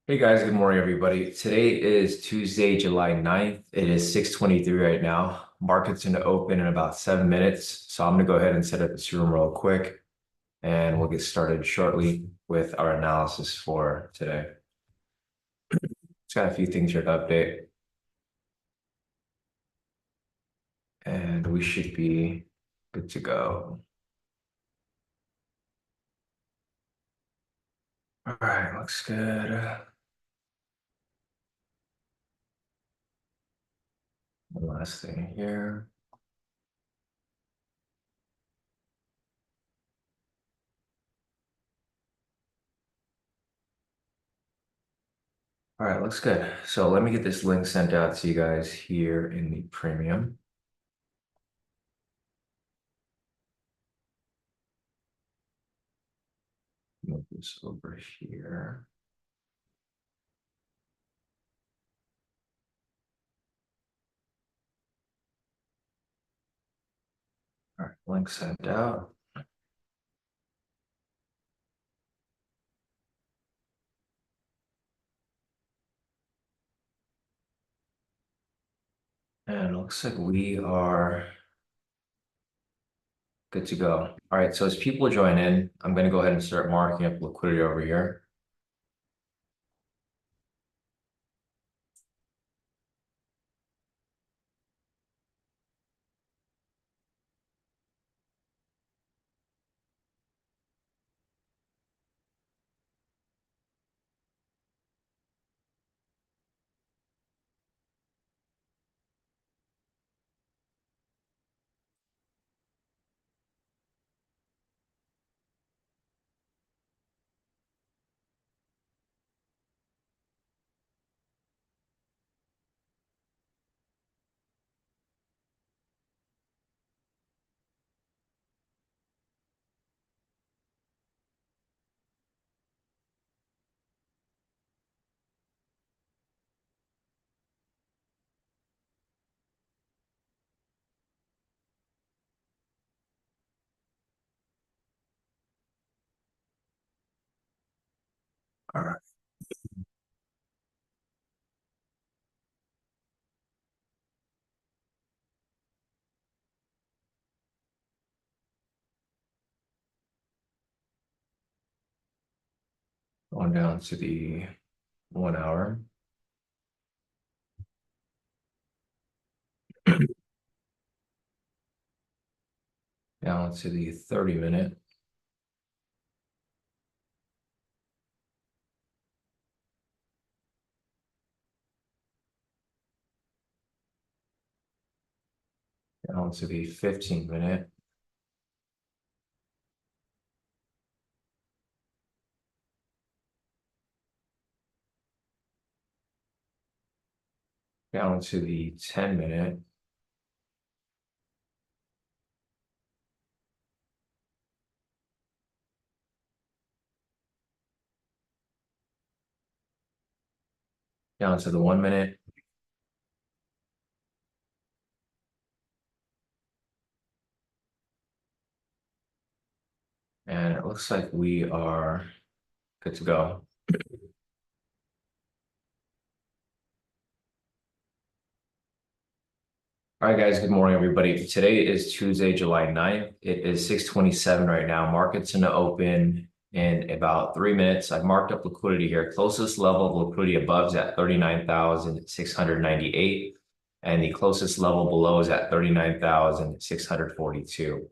Hey guys, good morning everybody. Today is Tuesday, July 9th. It is 6:23 right now. Market's gonna open in about 7 minutes. So I'm gonna go ahead and set up this room real quick and we'll get started shortly with our analysis for today. Just got a few things here to update and we should be good to go. All right, looks good. One last thing here. All right, looks good. So let me get this link sent out to you guys here in the premium. Move this over here. All right, link sent out. And it looks like we are good to go. All right, so as people join in, I'm going to go ahead and start marking up liquidity over here. All right, going down to the 1 hour. Down to the 30-minute. Down to the 15-minute. Down to the 10-minute. Down to the 1 minute. And it looks like we are good to go. All right, guys, good morning, everybody. Today is Tuesday, July 9th. It is 6:27 right now. Market's gonna open in about 3 minutes. I've marked up liquidity here. Closest level of liquidity above is at 39,698, and the closest level below is at 39,642.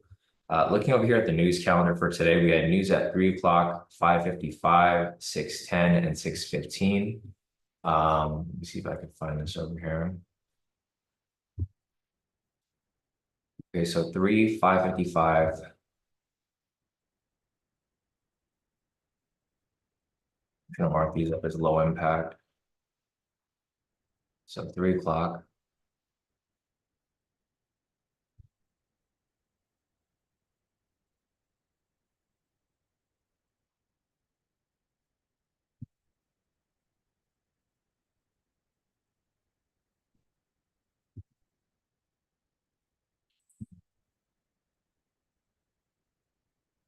Looking over here at the news calendar for today, we had news at 3 o'clock, 5:55, 6:10, and 6:15. Let me see if I can find this over here. Okay, so 3, 5:55. I'm gonna mark these up as low impact. So 3 o'clock.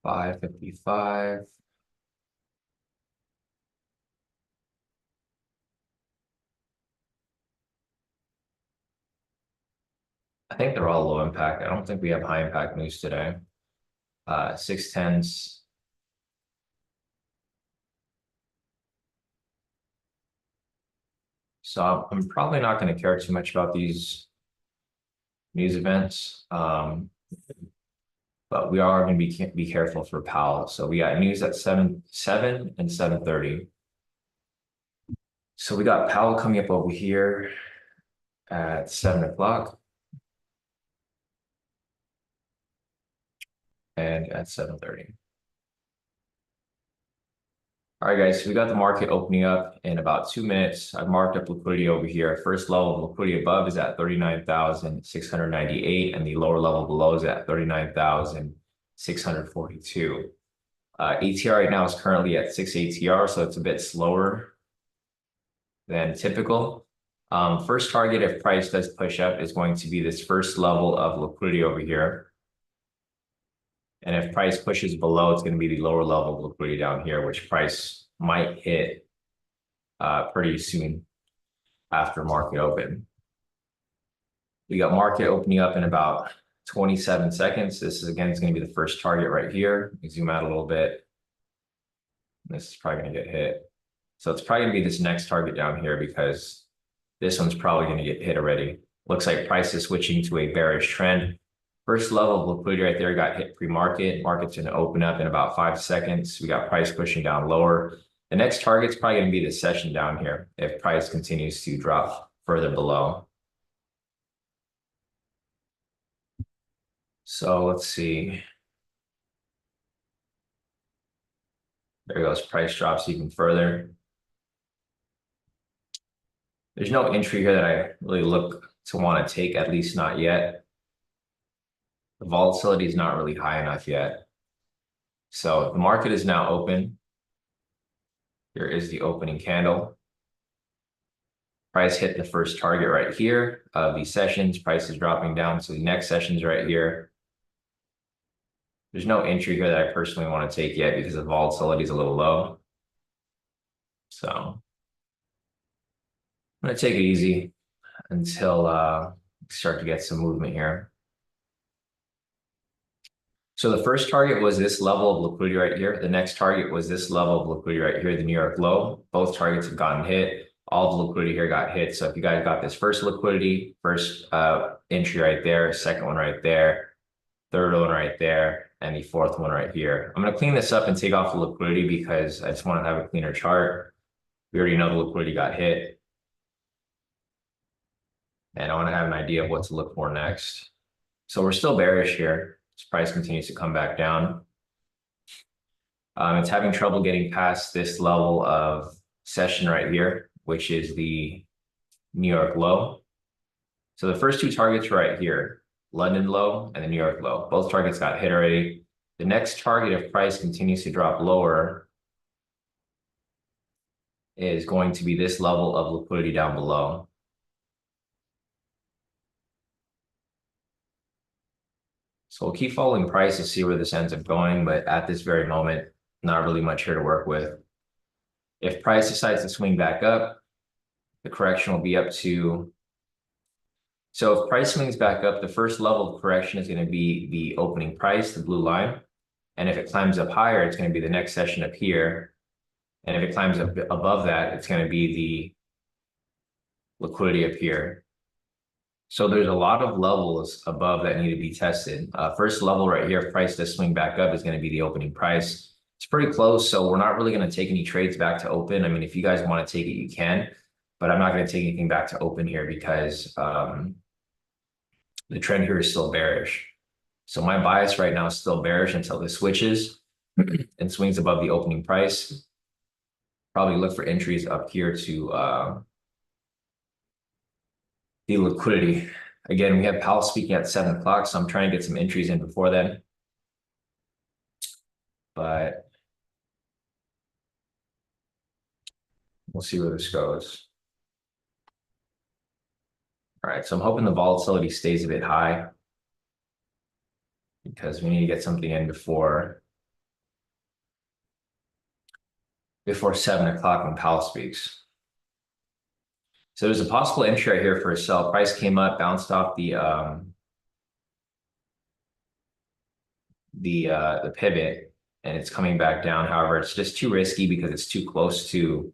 Five 55. I think they're all low impact. I don't think we have high impact news today. 610s. So I'm probably not going to care too much about these news events. But we are going to be careful for Powell. So we got news at 7 and 7:30. So we got Powell coming up over here at 7 o'clock and at 7:30. All right, guys, so we got the market opening up in about 2 minutes. I've marked up liquidity over here. First level of liquidity above is at 39,698, and the lower level below is at 39,642. ATR right now is currently at 6 ATR, so it's a bit slower than typical. First target, if price does push up, is going to be this first level of liquidity over here. And if price pushes below, it's going to be the lower level of liquidity down here, which price might hit pretty soon after market open. We got market opening up in about 27 seconds. This is going to be the first target right here. We zoom out a little bit. This is probably going to get hit. So it's probably going to be this next target down here because this one's probably going to get hit already. Looks like price is switching to a bearish trend. First level of liquidity right there got hit pre-market. Market's going to open up in about 5 seconds. We got price pushing down lower. The next target's probably going to be the session down here if price continues to drop further below. So let's see. There goes. Price drops even further. There's no entry here that I really look to want to take, at least not yet. The volatility is not really high enough yet. So the market is now open. Here is the opening candle. Price hit the first target right here of these sessions. Price is dropping down. So the next session's right here. There's no entry here that I personally want to take yet because the volatility is a little low. So I'm going to take it easy until start to get some movement here. So the first target was this level of liquidity right here. The next target was this level of liquidity right here, the New York low. Both targets have gotten hit. All the liquidity here got hit. So if you guys got this first liquidity, first entry right there, second one right there, third one right there, and the fourth one right here. I'm going to clean this up and take off the liquidity because I just want to have a cleaner chart. We already know the liquidity got hit. And I want to have an idea of what to look for next. So we're still bearish here. This price continues to come back down. It's having trouble getting past this level of session right here, which is the New York low. So the first two targets are right here, London low and the New York low. Both targets got hit already. The next target, if price continues to drop lower, is going to be this level of liquidity down below. So we'll keep following price to see where this ends up going, but at this very moment, not really much here to work with. If price decides to swing back up, the correction will be up to. So if price swings back up, the first level of correction is going to be the opening price, the blue line. And if it climbs up higher, it's going to be the next session up here. And if it climbs up above that, it's going to be the liquidity up here. So there's a lot of levels above that need to be tested. First level right here, if price does swing back up, is going to be the opening price. It's pretty close, so we're not really going to take any trades back to open. I mean, if you guys want to take it, you can, but I'm not going to take anything back to open here because the trend here is still bearish. So my bias right now is still bearish until this switches and swings above the opening price. Probably look for entries up here to the liquidity. Again, we have Powell speaking at 7 o'clock, so I'm trying to get some entries in before then. But we'll see where this goes. All right, so I'm hoping the volatility stays a bit high because we need to get something in before 7 o'clock when Powell speaks. So there's a possible entry right here for a sell. Price came up, bounced off the the pivot and it's coming back down. However, it's just too risky because it's too close to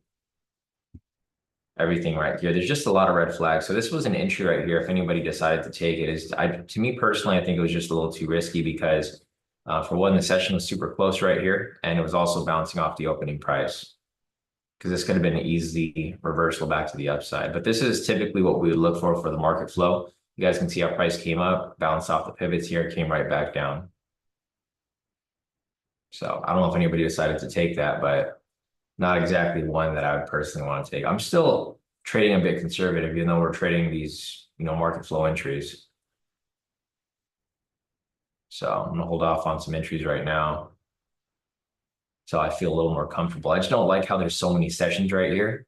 everything right here. There's just a lot of red flags. So this was an entry right here. If anybody decided to take it, to me personally, I think it was just a little too risky because for one, the session was super close right here, and it was also bouncing off the opening price because this could have been an easy reversal back to the upside. But this is typically what we would look for the market flow. You guys can see how price came up, bounced off the pivots here, came right back down. So I don't know if anybody decided to take that, but not exactly one that I would personally want to take. I'm still trading a bit conservative, even though we're trading these, market flow entries. So I'm gonna hold off on some entries right now. So I feel a little more comfortable. I just don't like how there's so many sessions right here.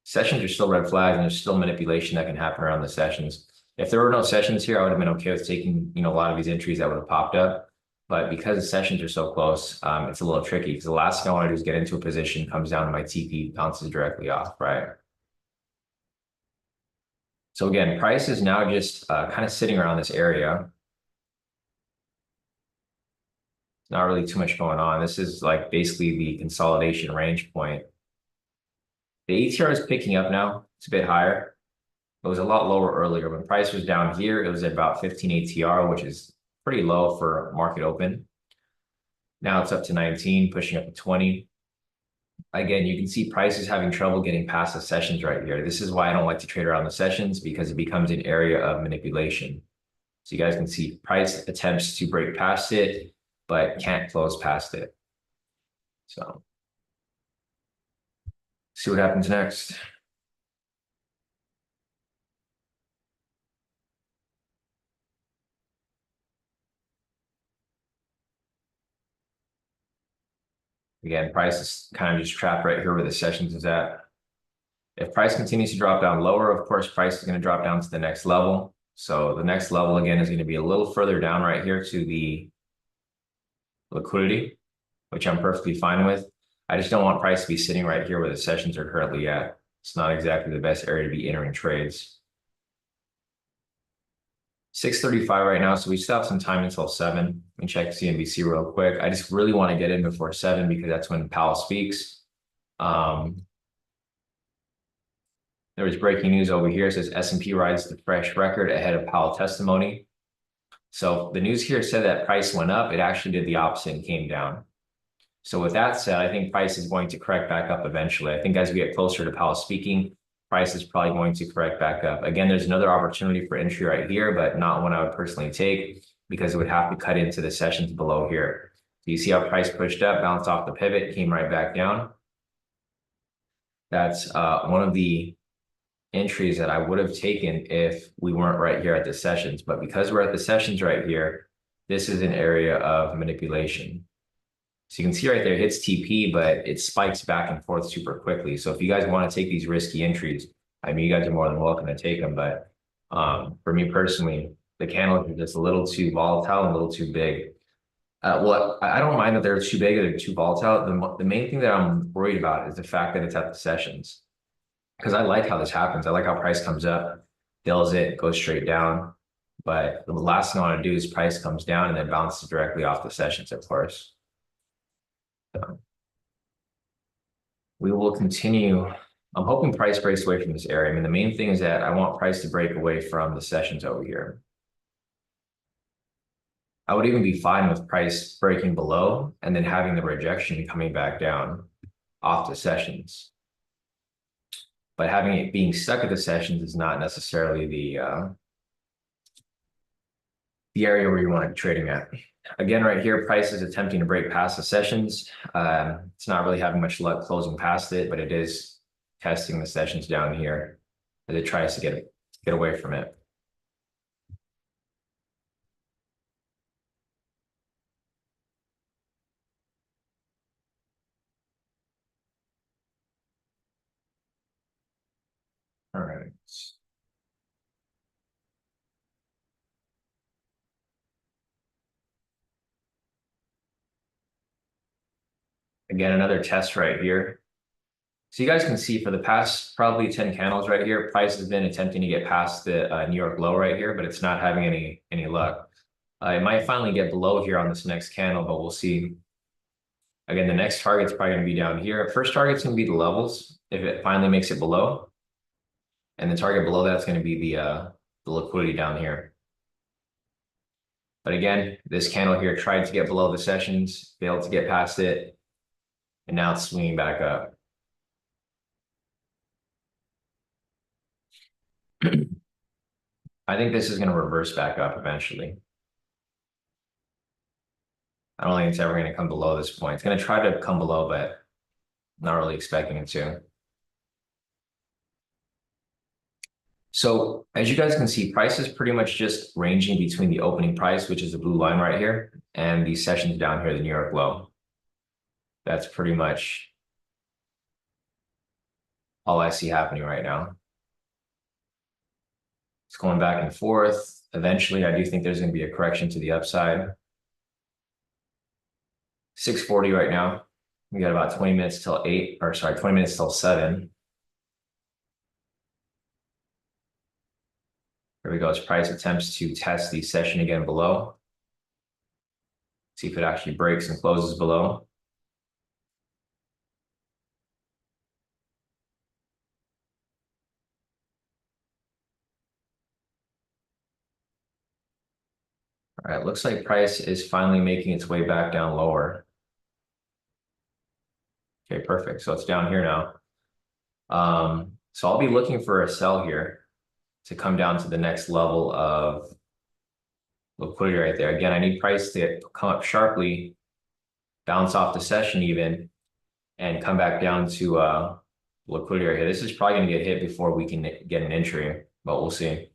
Sessions are still red flags and there's still manipulation that can happen around the sessions. If there were no sessions here, I would have been okay with taking, a lot of these entries that would have popped up. But because the sessions are so close, it's a little tricky because the last thing I want to do is get into a position, comes down to my TP, bounces directly off, right? So again, price is now just kind of sitting around this area. Not really too much going on. This is like basically the consolidation range point. The ATR is picking up now. It's a bit higher. It was a lot lower earlier. When price was down here, it was at about 15 ATR, which is pretty low for market open. Now it's up to 19, pushing up to 20. Again, you can see price is having trouble getting past the sessions right here. This is why I don't like to trade around the sessions because it becomes an area of manipulation. So you guys can see price attempts to break past it, but can't close past it. So see what happens next. Again, price is kind of just trapped right here where the sessions is at. If price continues to drop down lower, of course, price is going to drop down to the next level. So the next level, again, is going to be a little further down right here to the liquidity, which I'm perfectly fine with. I just don't want price to be sitting right here where the sessions are currently at. It's not exactly the best area to be entering trades. 6:35 right now, so we still have some time until 7. Let me check CNBC real quick. I just really want to get in before 7 because that's when Powell speaks. There was breaking news over here. It says S&P rides the fresh record ahead of Powell testimony. So the news here said that price went up. It actually did the opposite and came down. So with that said, I think price is going to correct back up eventually. I think as we get closer to Powell speaking, price is probably going to correct back up. Again, there's another opportunity for entry right here, but not one I would personally take because it would have to cut into the sessions below here. So you see how price pushed up, bounced off the pivot, came right back down. That's one of the entries that I would have taken if we weren't right here at the sessions. But because we're at the sessions right here, this is an area of manipulation. So you can see right there, it hits TP, but it spikes back and forth super quickly. So if you guys want to take these risky entries, I mean, you guys are more than welcome to take them. But for me personally, the candles are just a little too volatile and a little too big. I don't mind that they're too big or they're too volatile. The main thing that I'm worried about is the fact that it's at the sessions. Because I like how this happens. I like how price comes up, fills it, goes straight down. But the last thing I want to do is price comes down and then bounces directly off the sessions, of course. So we will continue. I'm hoping price breaks away from this area. I mean, the main thing is that I want price to break away from the sessions over here. I would even be fine with price breaking below and then having the rejection coming back down off the sessions. But having it being stuck at the sessions is not necessarily the area where you want to be trading at. Again, right here, price is attempting to break past the sessions. It's not really having much luck closing past it, but it is testing the sessions down here as it tries to get away from it. All right. Again, another test right here. So you guys can see for the past probably 10 candles right here, price has been attempting to get past the New York low right here, but it's not having any luck. It might finally get below here on this next candle, but we'll see. Again, the next target's probably going to be down here. First target's going to be the levels if it finally makes it below. And the target below that's going to be the liquidity down here. But again, this candle here tried to get below the sessions, failed to get past it, and now it's swinging back up. I think this is going to reverse back up eventually. I don't think it's ever going to come below this point. It's going to try to come below, but not really expecting it to. So as you guys can see, price is pretty much just ranging between the opening price, which is the blue line right here, and these sessions down here, the New York low. That's pretty much all I see happening right now. It's going back and forth. Eventually, I do think there's going to be a correction to the upside. 6:40 right now. We got about 20 minutes till 8, or sorry, 20 minutes till 7. Here we go. As price attempts to test the session again below. See if it actually breaks and closes below. All right, looks like price is finally making its way back down lower. Okay, perfect. So it's down here now. So I'll be looking for a sell here to come down to the next level of liquidity right there. Again, I need price to come up sharply, bounce off the session even, and come back down to liquidity right here. This is probably going to get hit before we can get an entry, but we'll see.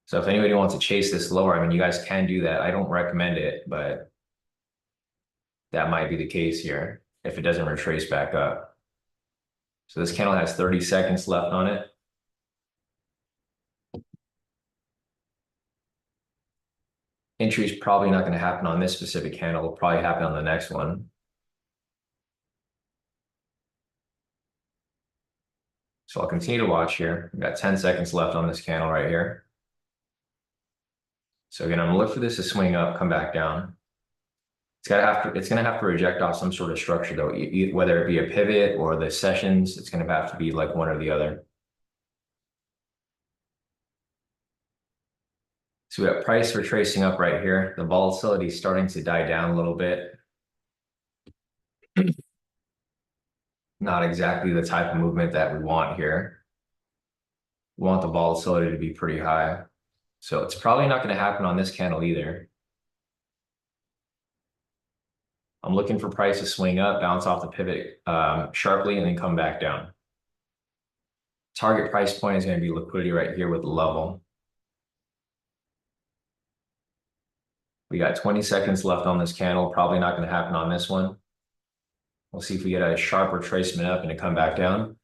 So if anybody wants to chase this lower, I mean, you guys can do that. I don't recommend it, but that might be the case here if it doesn't retrace back up. So this candle has 30 seconds left on it. Entry is probably not going to happen on this specific candle. It'll probably happen on the next one. So I'll continue to watch here. We've got 10 seconds left on this candle right here. So again, I'm gonna look for this to swing up, come back down. It's gonna have to reject off some sort of structure though, whether it be a pivot or the sessions. It's gonna have to be like one or the other. So we got price retracing up right here. The volatility is starting to die down a little bit. Not exactly the type of movement that we want here. We want the volatility to be pretty high. So it's probably not going to happen on this candle either. I'm looking for price to swing up, bounce off the pivot sharply, and then come back down. Target price point is going to be liquidity right here with the level. We got 20 seconds left on this candle. Probably not going to happen on this one. We'll see if we get a sharp retracement up and it come back down.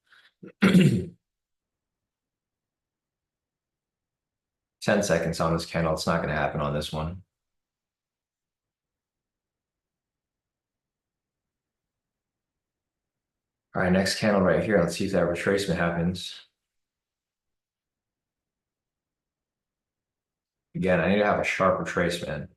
10 seconds on this candle. It's not going to happen on this one. All right, next candle right here. Let's see if that retracement happens. Again, I need to have a sharp retracement.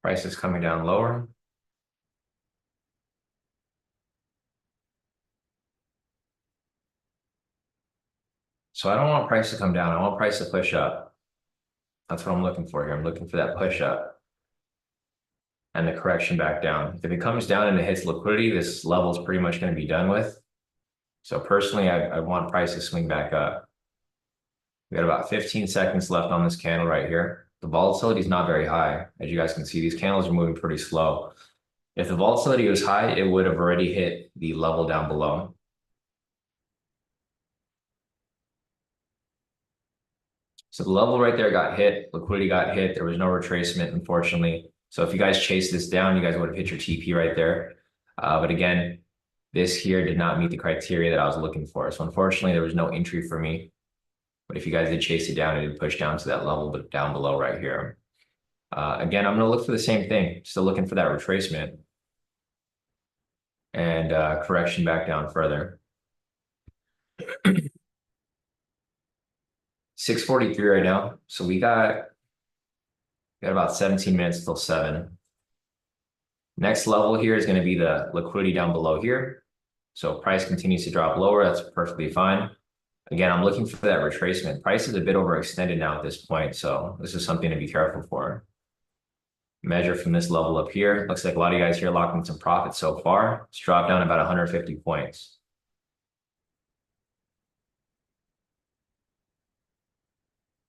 Price is coming down lower. So I don't want price to come down. I want price to push up. That's what I'm looking for here. I'm looking for that push up and the correction back down. If it comes down and it hits liquidity, this level is pretty much going to be done with. So personally, I want price to swing back up. We got about 15 seconds left on this candle right here. The volatility is not very high. As you guys can see, these candles are moving pretty slow. If the volatility was high, it would have already hit the level down below. So the level right there got hit, liquidity got hit. There was no retracement, unfortunately. So if you guys chased this down, you guys would have hit your TP right there. But again, this here did not meet the criteria that I was looking for. So unfortunately, there was no entry for me. But if you guys did chase it down, it did push down to that level, but down below right here. Again, I'm going to look for the same thing. Still looking for that retracement and correction back down further. 6:43 right now. So we got about 17 minutes till 7. Next level here is going to be the liquidity down below here. So price continues to drop lower. That's perfectly fine. Again, I'm looking for that retracement. Price is a bit overextended now at this point. So this is something to be careful for. Measure from this level up here. Looks like a lot of you guys here locked in some profit so far. It's dropped down about 150 points.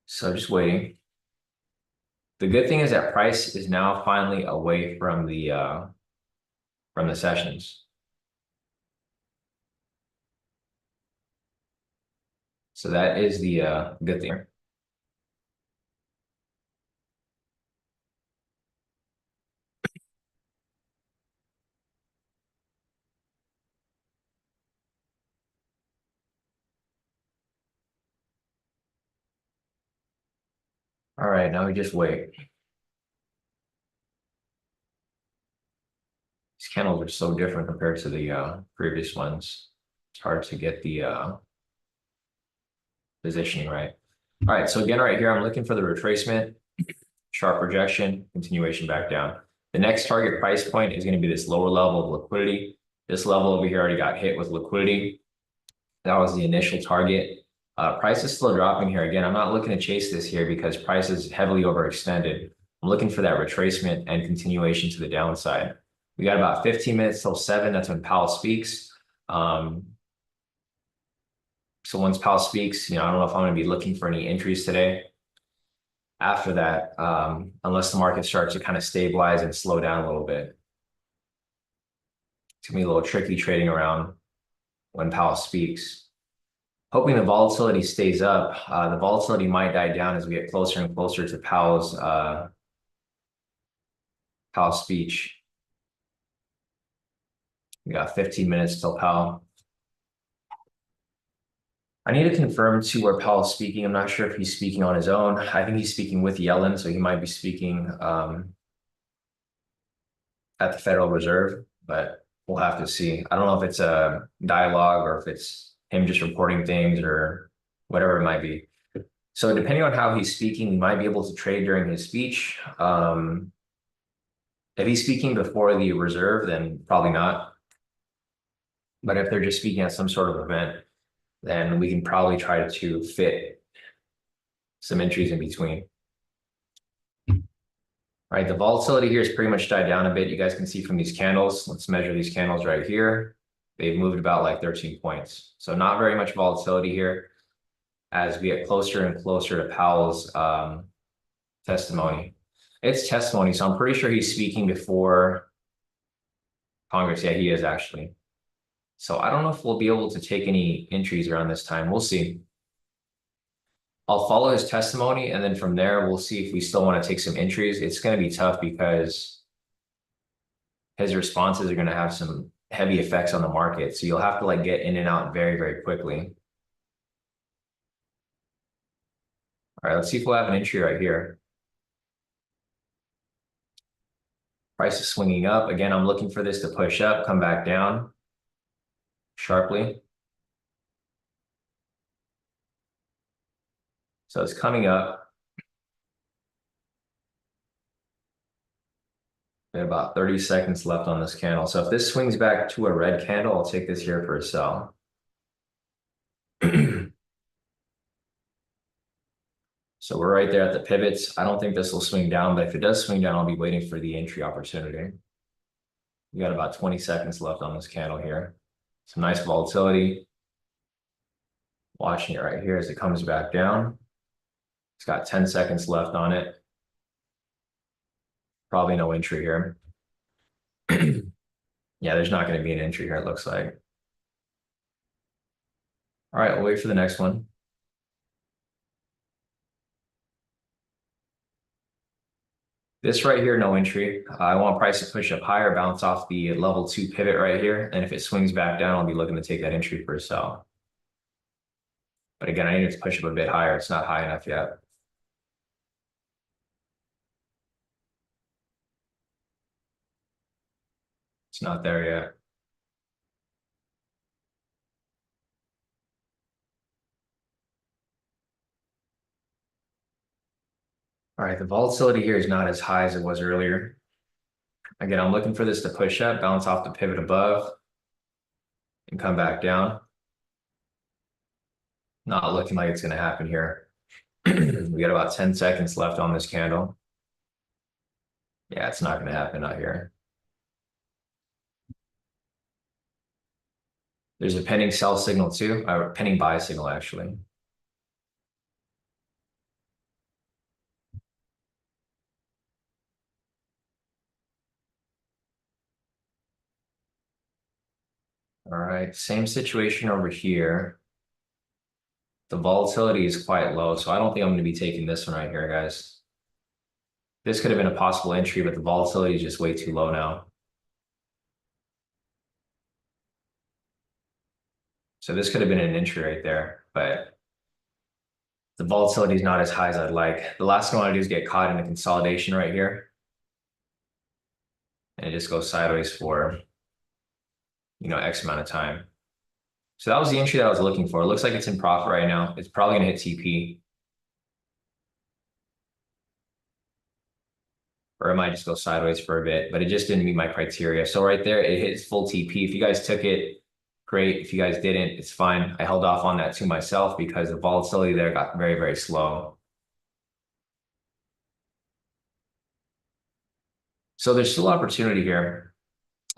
So just waiting. The good thing is that price is now finally away from the sessions. So that is the good thing. All right, now we just wait. These candles are so different compared to the previous ones. It's hard to get the positioning right. All right, so again, right here, I'm looking for the retracement, sharp rejection, continuation back down. The next target price point is going to be this lower level of liquidity. This level over here already got hit with liquidity. That was the initial target. Price is still dropping here. Again, I'm not looking to chase this here because price is heavily overextended. I'm looking for that retracement and continuation to the downside. We got about 15 minutes till 7. That's when Powell speaks. So once Powell speaks, I don't know if I'm going to be looking for any entries today. After that, unless the market starts to kind of stabilize and slow down a little bit. It's going to be a little tricky trading around when Powell speaks. Hoping the volatility stays up. The volatility might die down as we get closer and closer to Powell's speech. We got 15 minutes till Powell. I need to confirm too where Powell's speaking. I'm not sure if he's speaking on his own. I think he's speaking with Yellen, so he might be speaking at the Federal Reserve, but we'll have to see. I don't know if it's a dialogue or if it's him just reporting things or whatever it might be. So depending on how he's speaking, we might be able to trade during his speech. If he's speaking before the reserve, then probably not. But if they're just speaking at some sort of event, then we can probably try to fit some entries in between. All right, the volatility here has pretty much died down a bit. You guys can see from these candles. Let's measure these candles right here. They've moved about like 13 points. So not very much volatility here as we get closer and closer to Powell's testimony. It's testimony, so I'm pretty sure he's speaking before Congress. Yeah, he is actually. So I don't know if we'll be able to take any entries around this time. We'll see. I'll follow his testimony, and then from there, we'll see if we still want to take some entries. It's going to be tough because his responses are going to have some heavy effects on the market. So you'll have to like get in and out very, very quickly. All right, let's see if we'll have an entry right here. Price is swinging up. Again, I'm looking for this to push up, come back down sharply. So it's coming up. We have about 30 seconds left on this candle. So if this swings back to a red candle, I'll take this here for a sell. So we're right there at the pivots. I don't think this will swing down, but if it does swing down, I'll be waiting for the entry opportunity. We got about 20 seconds left on this candle here. Some nice volatility. Watching it right here as it comes back down. It's got 10 seconds left on it. Probably no entry here. Yeah, there's not going to be an entry here, it looks like. All right, we'll wait for the next one. This right here, no entry. I want price to push up higher, bounce off the level 2 pivot right here. And if it swings back down, I'll be looking to take that entry for a sell. But again, I need it to push up a bit higher. It's not high enough yet. It's not there yet. All right, the volatility here is not as high as it was earlier. Again, I'm looking for this to push up, bounce off the pivot above, and come back down. Not looking like it's going to happen here. We got about 10 seconds left on this candle. Yeah, it's not going to happen out here. There's a pending sell signal too, or pending buy signal actually. All right, same situation over here. The volatility is quite low, so I don't think I'm going to be taking this one right here, guys. This could have been a possible entry, but the volatility is just way too low now. So this could have been an entry right there, but the volatility is not as high as I'd like. The last thing I want to do is get caught in a consolidation right here. And it just goes sideways for, X amount of time. So that was the entry that I was looking for. It looks like it's in profit right now. It's probably going to hit TP. Or it might just go sideways for a bit, but it just didn't meet my criteria. So right there, it hits full TP. If you guys took it, great. If you guys didn't, it's fine. I held off on that to myself because the volatility there got very, very slow. So there's still opportunity here.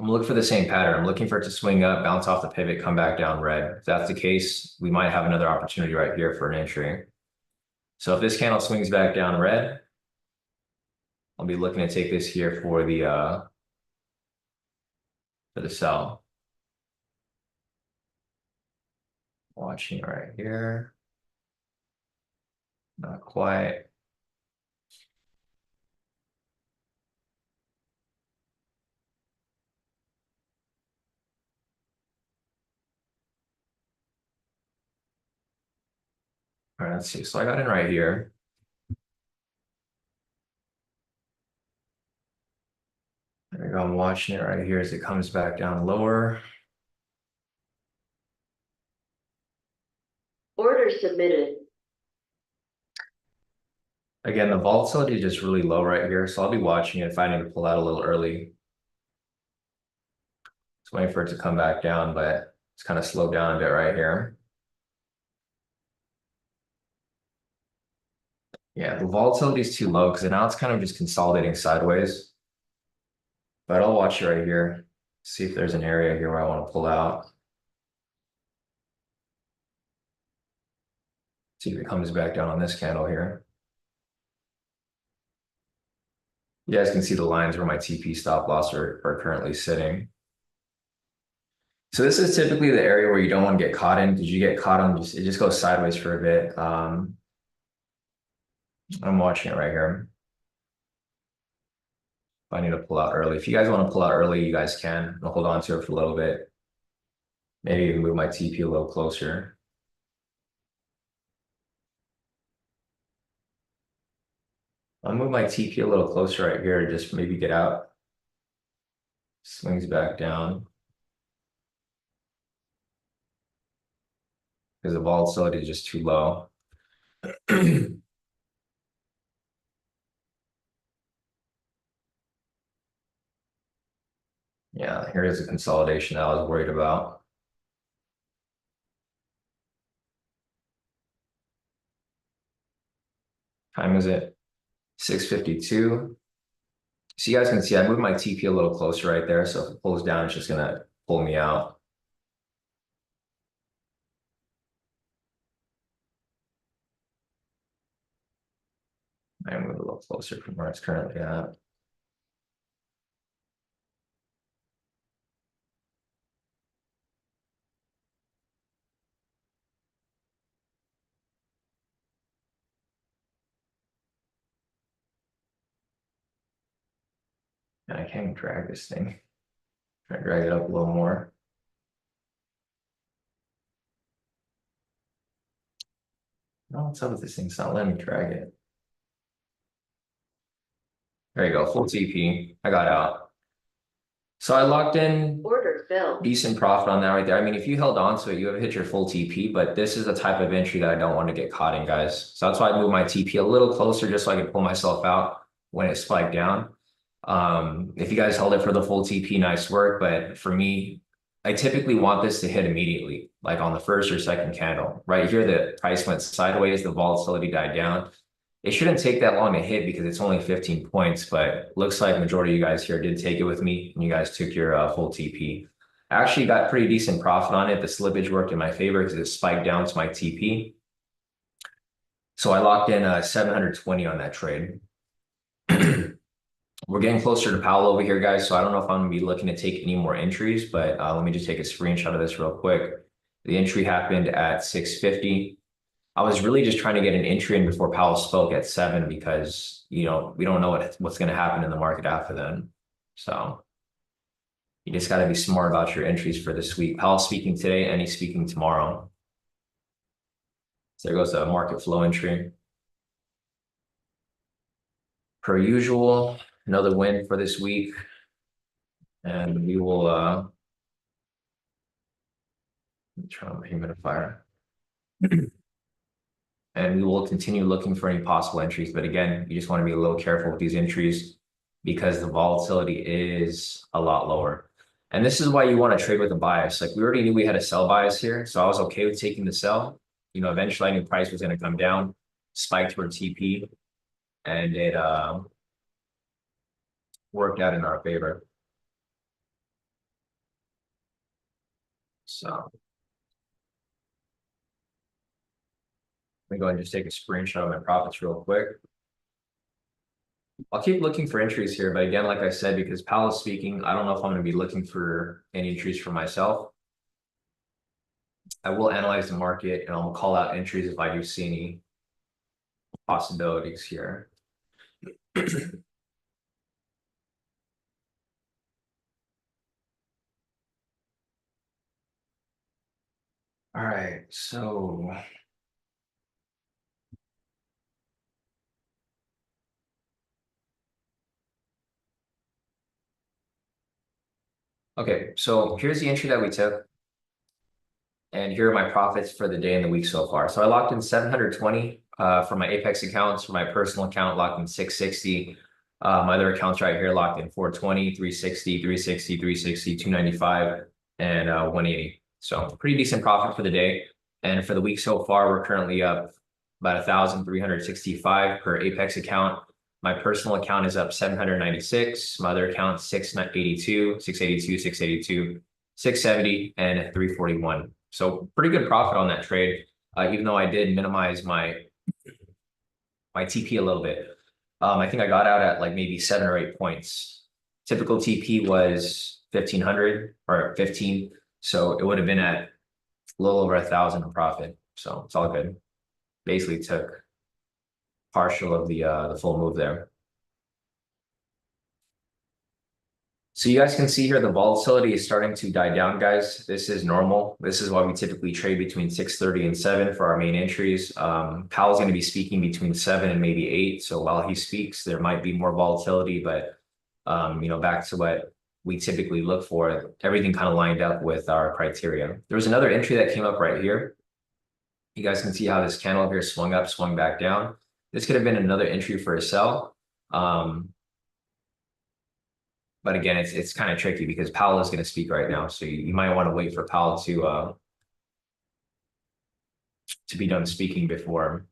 I'm looking for the same pattern. I'm looking for it to swing up, bounce off the pivot, come back down red. If that's the case, we might have another opportunity right here for an entry. So if this candle swings back down red, I'll be looking to take this here for the sell. Watching it right here. Not quite. All right, let's see. So I got in right here. There we go. I'm watching it right here as it comes back down lower. Order submitted. Again, the volatility is just really low right here. So I'll be watching it if I need to pull out a little early. Just waiting for it to come back down, but it's kind of slowed down a bit right here. Yeah, the volatility is too low because now it's kind of just consolidating sideways. But I'll watch it right here, see if there's an area here where I want to pull out. See if it comes back down on this candle here. You guys can see the lines where my TP stop loss are currently sitting. So this is typically the area where you don't want to get caught in. Did you get caught on? It just goes sideways for a bit. I'm watching it right here. If I need to pull out early. If you guys want to pull out early, you guys can. I'll hold on to it for a little bit. Maybe even move my TP a little closer. I'll move my TP a little closer right here to just maybe get out. Swings back down. Because the volatility is just too low. Yeah, here is a consolidation that I was worried about. Time is it? 6:52. So you guys can see I moved my TP a little closer right there. So if it pulls down, it's just gonna pull me out. I move a little closer from where it's currently at. And I can't drag this thing. Try to drag it up a little more. No, what's up with this thing? It's not letting me drag it. There you go, full TP. I got out. So I locked in Order filled. decent profit on that right there. I mean, if you held on to it, you have hit your full TP, but this is the type of entry that I don't want to get caught in, guys. So that's why I moved my TP a little closer just so I can pull myself out when it spiked down. If you guys held it for the full TP, nice work. But for me, I typically want this to hit immediately, like on the first or second candle. Right here, the price went sideways, the volatility died down. It shouldn't take that long to hit because it's only 15 points, but looks like majority of you guys here did take it with me and you guys took your full TP. I actually got pretty decent profit on it. The slippage worked in my favor because it spiked down to my TP. So I locked in 720 on that trade. We're getting closer to Powell over here, guys. So I don't know if I'm going to be looking to take any more entries, but let me just take a screenshot of this real quick. The entry happened at 650. I was really just trying to get an entry in before Powell spoke at 7 because, we don't know what's going to happen in the market after then. So you just got to be smart about your entries for this week. Powell's speaking today and he's speaking tomorrow. So there goes the market flow entry. Per usual, another win for this week. And we will turn on the humidifier. And we will continue looking for any possible entries. But again, you just want to be a little careful with these entries because the volatility is a lot lower. And this is why you want to trade with a bias. Like we already knew we had a sell bias here, so I was okay with taking the sell. Eventually I knew price was going to come down, spike toward TP, and it worked out in our favor. So let me go ahead and just take a screenshot of my profits real quick. I'll keep looking for entries here, but again, like I said, because Powell is speaking, I don't know if I'm going to be looking for any entries for myself. I will analyze the market and I'll call out entries if I do see any possibilities here. All right, so okay, so here's the entry that we took. And here are my profits for the day and the week so far. So I locked in 720 for my Apex accounts. For my personal account, locked in 660. My other accounts right here locked in 420, 360, 360, 360, 295, and 180. So pretty decent profit for the day. And for the week so far, we're currently up about 1,365 per Apex account. My personal account is up 796. My other account 682, 682, 682, 670, and 341. So pretty good profit on that trade, even though I did minimize my TP a little bit. I think I got out at like maybe 7 or 8 points. Typical TP was 1,500 or 15, so it would have been at a little over 1,000 in profit. So it's all good. Basically took partial of the full move there. So you guys can see here the volatility is starting to die down, guys. This is normal. This is why we typically trade between 6:30 and 7 for our main entries. Powell's going to be speaking between 7 and maybe 8. So while he speaks, there might be more volatility, but back to what we typically look for, everything kind of lined up with our criteria. There was another entry that came up right here. You guys can see how this candle up here swung up, swung back down. This could have been another entry for a sell. But again, it's kind of tricky because Powell is going to speak right now. So you might want to wait for Powell to be done speaking before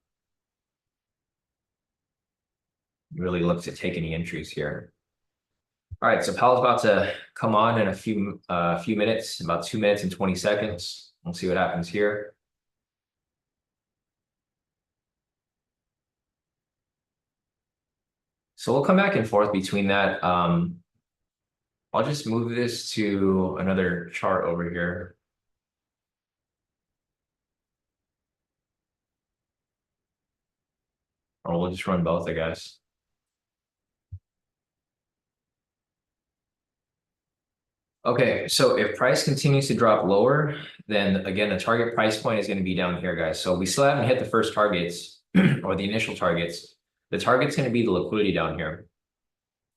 you really look to take any entries here. All right, so Powell's about to come on in a few minutes, about 2 minutes and 20 seconds. We'll see what happens here. So we'll come back and forth between that. I'll just move this to another chart over here. Or we'll just run both, I guess. Okay, so if price continues to drop lower, then again, the target price point is going to be down here, guys. So we still haven't hit the first targets or the initial targets. The target's going to be the liquidity down here.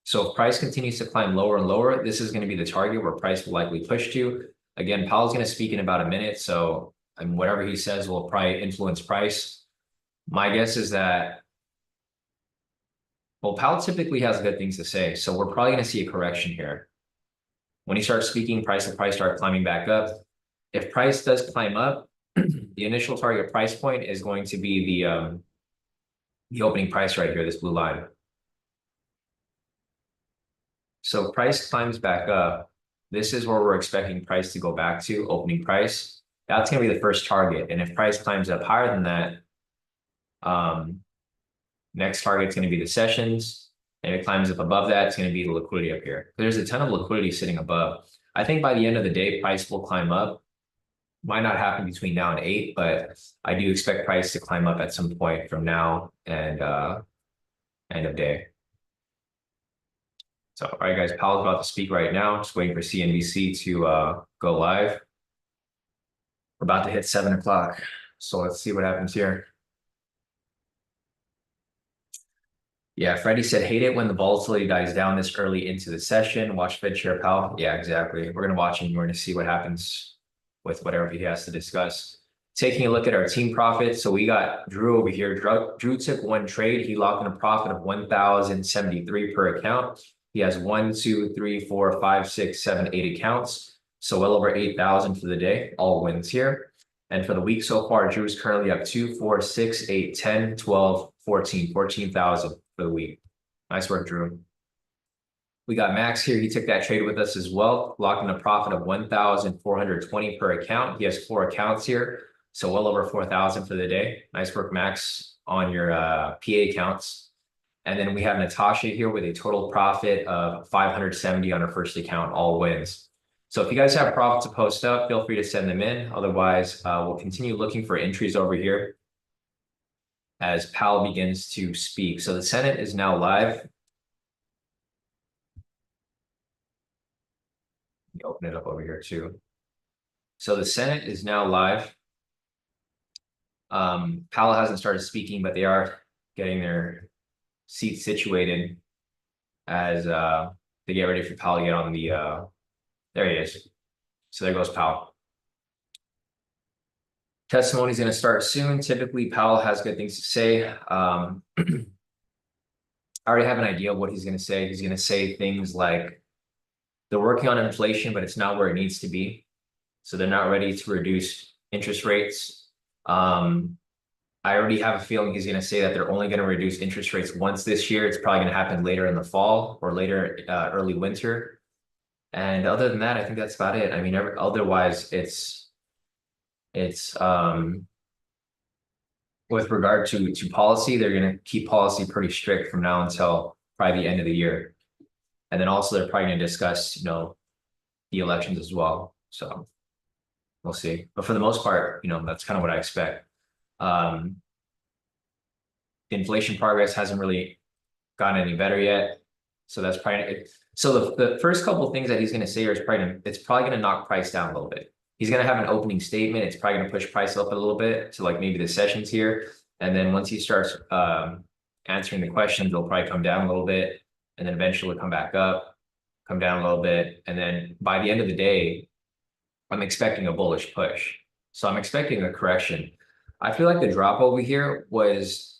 So if price continues to climb lower and lower, this is going to be the target where price will likely push to. Again, Powell's going to speak in about a minute, so whatever he says will probably influence price. My guess is that, well, Powell typically has good things to say, so we're probably going to see a correction here. When he starts speaking, price will probably start climbing back up. If price does climb up, the initial target price point is going to be the opening price right here, this blue line. So price climbs back up. This is where we're expecting price to go back to, opening price. That's going to be the first target. And if price climbs up higher than that, next target is going to be the sessions. And if it climbs up above that, it's going to be the liquidity up here. There's a ton of liquidity sitting above. I think by the end of the day, price will climb up. Might not happen between now and 8, but I do expect price to climb up at some point from now and end of day. So, all right, guys, Powell's about to speak right now. Just waiting for CNBC to go live. We're about to hit 7 o'clock. So let's see what happens here. Yeah, Freddie said, hate it when the volatility dies down this early into the session. Watch Fed Chair Powell. Yeah, exactly. We're going to watch him. We're going to see what happens with whatever he has to discuss. Taking a look at our team profits. So we got Drew over here. Drew took one trade. He locked in a profit of 1,073 per account. He has 1, 2, 3, 4, 5, 6, 7, 8 accounts. So well over 8,000 for the day. All wins here. And for the week so far, Drew is currently up 2, 4, 6, 8, 10, 12, 14, 14,000 for the week. Nice work, Drew. We got Max here. He took that trade with us as well, locked in a profit of 1,420 per account. He has 4 accounts here, so well over 4,000 for the day. Nice work, Max, on your PA accounts. And then we have Natasha here with a total profit of 570 on her first account, all wins. So if you guys have profits to post up, feel free to send them in. Otherwise, we'll continue looking for entries over here as Powell begins to speak. So the Senate is now live. Let me open it up over here too. So the Senate is now live. Powell hasn't started speaking, but they are getting their seats situated as they get ready for Powell to get on the, there he is. So there goes Powell. Testimony is going to start soon. Typically, Powell has good things to say. I already have an idea of what he's going to say. He's going to say things like, they're working on inflation, but it's not where it needs to be. So they're not ready to reduce interest rates. I already have a feeling he's going to say that they're only going to reduce interest rates once this year. It's probably going to happen later in the fall or later early winter. And other than that, I think that's about it. I mean, otherwise, it's with regard to policy, they're going to keep policy pretty strict from now until probably the end of the year. And then also they're probably going to discuss, the elections as well. So we'll see. But for the most part, that's kind of what I expect. Inflation progress hasn't really gotten any better yet. So that's probably, so the first couple of things that he's going to say are it's probably going to knock price down a little bit. He's going to have an opening statement. It's probably going to push price up a little bit to like maybe the sessions here. And then once he starts answering the questions, they'll probably come down a little bit and then eventually come back up, come down a little bit. And then by the end of the day, I'm expecting a bullish push. So I'm expecting a correction. I feel like the drop over here was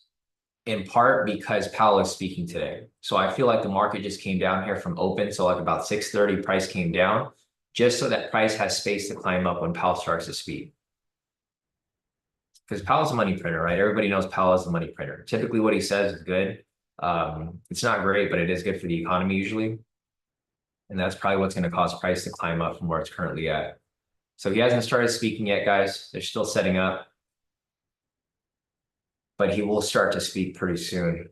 in part because Powell is speaking today. So I feel like the market just came down here from open. So like about 6:30, price came down just so that price has space to climb up when Powell starts to speak. Because Powell's a money printer, right? Everybody knows Powell is the money printer. Typically what he says is good. It's not great, but it is good for the economy usually. And that's probably what's going to cause price to climb up from where it's currently at. So he hasn't started speaking yet, guys. They're still setting up. But he will start to speak pretty soon.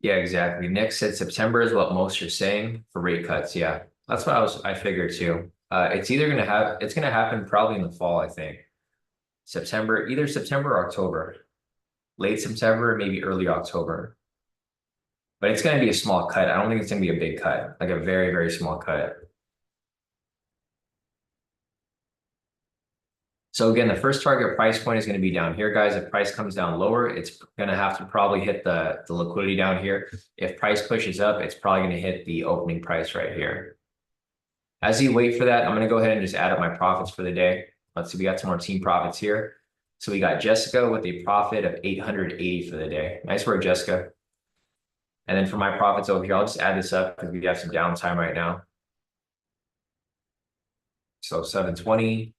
Yeah, exactly. Nick said September is what most are saying for rate cuts. Yeah, that's what I figured too. It's gonna happen probably in the fall, I think. Either September or October. Late September, maybe early October. But it's gonna be a small cut. I don't think it's gonna be a big cut, like a very, very small cut. So again, the first target price point is going to be down here, guys. If price comes down lower, it's going to have to probably hit the liquidity down here. If price pushes up, it's probably going to hit the opening price right here. As you wait for that, I'm going to go ahead and just add up my profits for the day. Let's see, we got some more team profits here. So we got Jessica with a profit of 880 for the day. Nice work, Jessica. And then for my profits over here, I'll just add this up because we have some downtime right now. So 720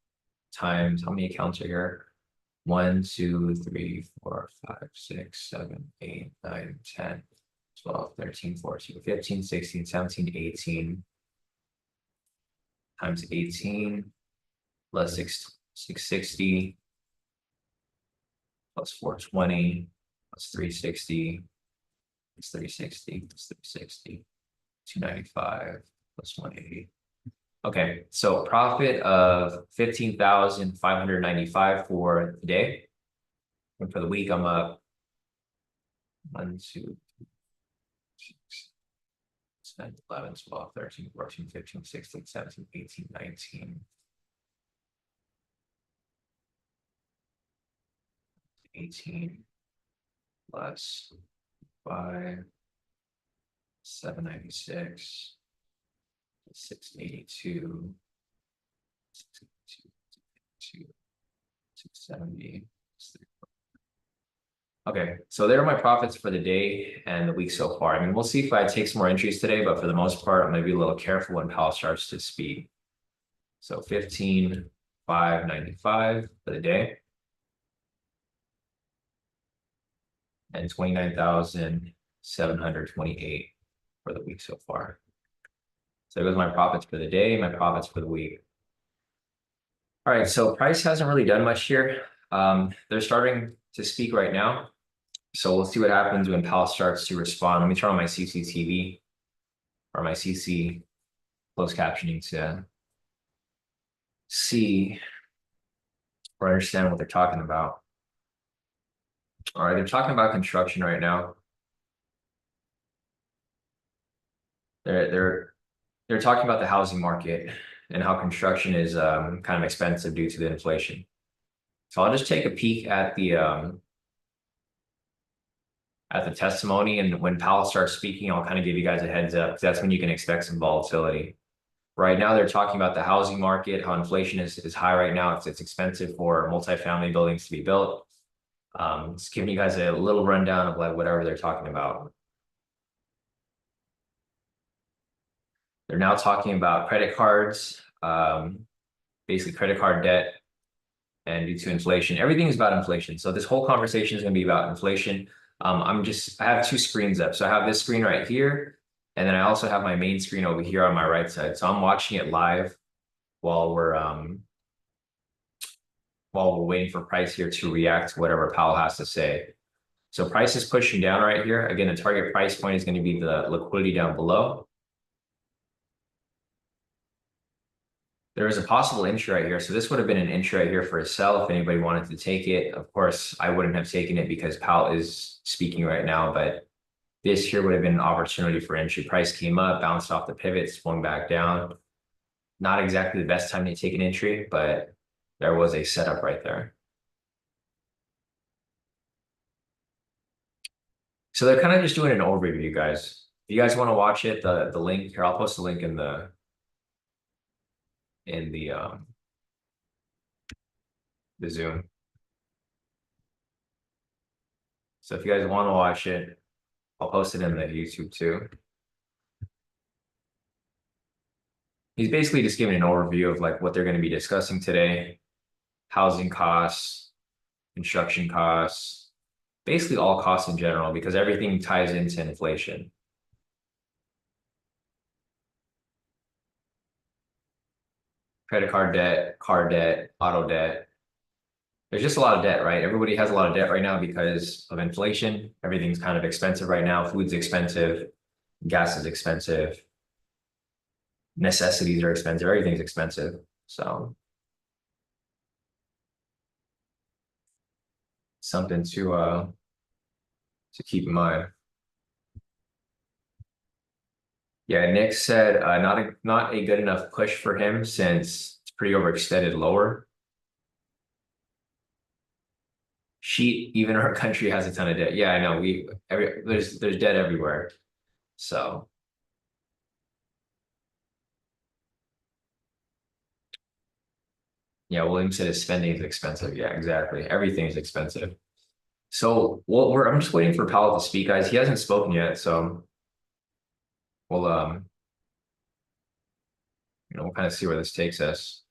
times, how many accounts are here? 1, 2, 3, 4, 5, 6, 7, 8, 9, 10, 12, 13, 14, 15, 16, 17, 18 times 18 plus 660 plus 420 plus 360 plus 360 plus 360, 295 plus 180. Okay, so profit of 15,595 for the day. And for the week, I'm up 1, 2, 6, 10, 11, 12, 13, 14, 15, 16, 17, 18, 19. 18 plus 5, 796, 682, 670. Okay, so there are my profits for the day and the week so far. I mean, we'll see if I take some more entries today, but for the most part, I'm going to be a little careful when Powell starts to speak. So 15,595 for the day. And 29,728 for the week so far. So there goes my profits for the day, my profits for the week. All right, so price hasn't really done much here. They're starting to speak right now. So we'll see what happens when Powell starts to respond. Let me turn on my CCTV or my CC closed captioning to see or understand what they're talking about. All right, they're talking about construction right now. They're talking about the housing market and how construction is kind of expensive due to the inflation. So I'll just take a peek at the testimony, and when Powell starts speaking, I'll kind of give you guys a heads up because that's when you can expect some volatility. Right now, they're talking about the housing market, how inflation is high right now. It's expensive for multifamily buildings to be built. Just giving you guys a little rundown of like whatever they're talking about. They're now talking about credit cards, basically credit card debt, and due to inflation, everything is about inflation. So this whole conversation is going to be about inflation. I have two screens up. So I have this screen right here, and then I also have my main screen over here on my right side. So I'm watching it live while we're waiting for price here to react to whatever Powell has to say. So price is pushing down right here. Again, the target price point is going to be the liquidity down below. There is a possible entry right here. So this would have been an entry right here for a sell if anybody wanted to take it. Of course, I wouldn't have taken it because Powell is speaking right now, but this here would have been an opportunity for entry. Price came up, bounced off the pivot, swung back down. Not exactly the best time to take an entry, but there was a setup right there. So they're kind of just doing an overview, guys. If you guys want to watch it, the link here, I'll post the link in the Zoom. So if you guys want to watch it, I'll post it in the YouTube too. He's basically just giving an overview of like what they're going to be discussing today. Housing costs, construction costs, basically all costs in general, because everything ties into inflation. Credit card debt, car debt, auto debt. There's just a lot of debt, right? Everybody has a lot of debt right now because of inflation. Everything's kind of expensive right now. Food's expensive, gas is expensive, necessities are expensive, everything's expensive. So something to keep in mind. Yeah, Nick said not a good enough push for him since it's pretty overextended lower. sheet, even our country has a ton of debt. Yeah, I know. There's debt everywhere. So yeah, William said his spending is expensive. Yeah, exactly. Everything is expensive. So I'm just waiting for Powell to speak, guys. He hasn't spoken yet, so we'll we'll kind of see where this takes us.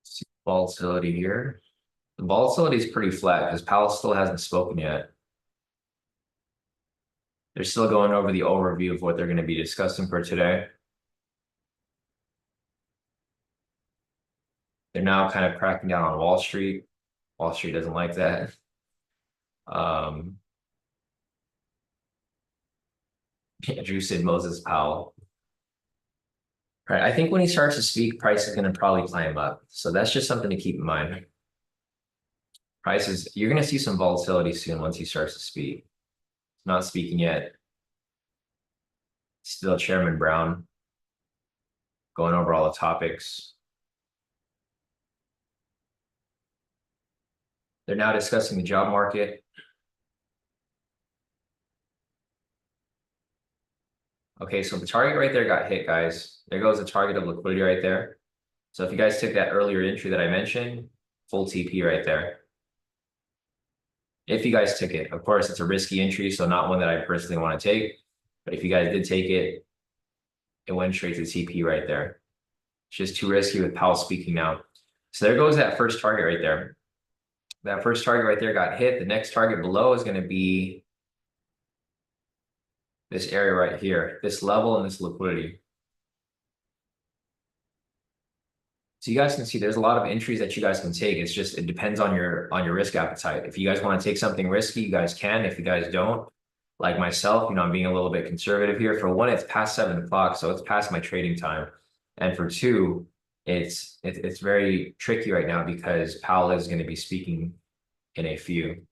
See volatility here. The volatility is pretty flat because Powell still hasn't spoken yet. They're still going over the overview of what they're going to be discussing for today. They're now kind of cracking down on Wall Street. Wall Street doesn't like that. Um, Drew said Moses Powell. Right. I think when he starts to speak, price is going to probably climb up. So that's just something to keep in mind. Prices, you're going to see some volatility soon once he starts to speak. Not speaking yet. Still Chairman Brown going over all the topics. They're now discussing the job market. Okay, so the target right there got hit, guys. There goes the target of liquidity right there. So if you guys took that earlier entry that I mentioned, full TP right there. If you guys took it, of course, it's a risky entry, so not one that I personally want to take. But if you guys did take it, it went straight to TP right there. It's just too risky with Powell speaking now. So there goes that first target right there. That first target right there got hit. The next target below is going to be this area right here, this level and this liquidity. So you guys can see there's a lot of entries that you guys can take. It's just, it depends on your risk appetite. If you guys want to take something risky, you guys can. If you guys don't, like myself, I'm being a little bit conservative here. For one, it's past 7 o'clock, so it's past my trading time. And for two, it's very tricky right now because Powell is going to be speaking in a few.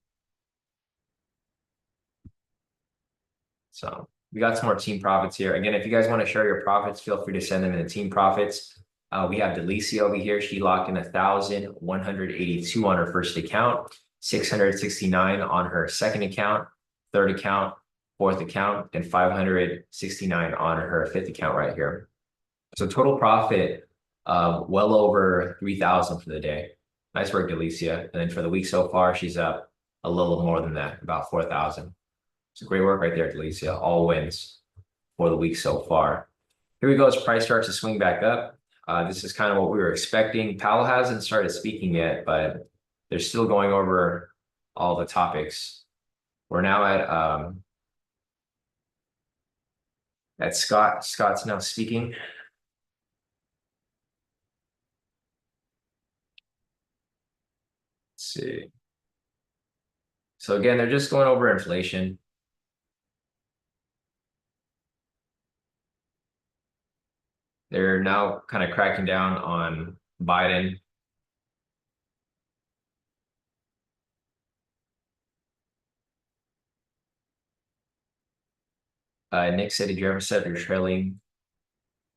So we got some more team profits here. Again, if you guys want to share your profits, feel free to send them in the team profits. We have Delicia over here. She locked in 1,182 on her first account, 669 on her second account, third account, fourth account, and 569 on her fifth account right here. So total profit of well over 3,000 for the day. Nice work, Delicia. And then for the week so far, she's up a little more than that, about 4,000. So great work right there, Delicia. All wins for the week so far. Here we go as price starts to swing back up. This is kind of what we were expecting. Powell hasn't started speaking yet, but they're still going over all the topics. We're now at Scott. Scott's now speaking. Let's see. So again, they're just going over inflation. They're now kind of cracking down on Biden. Nick said, did you ever set your trailing?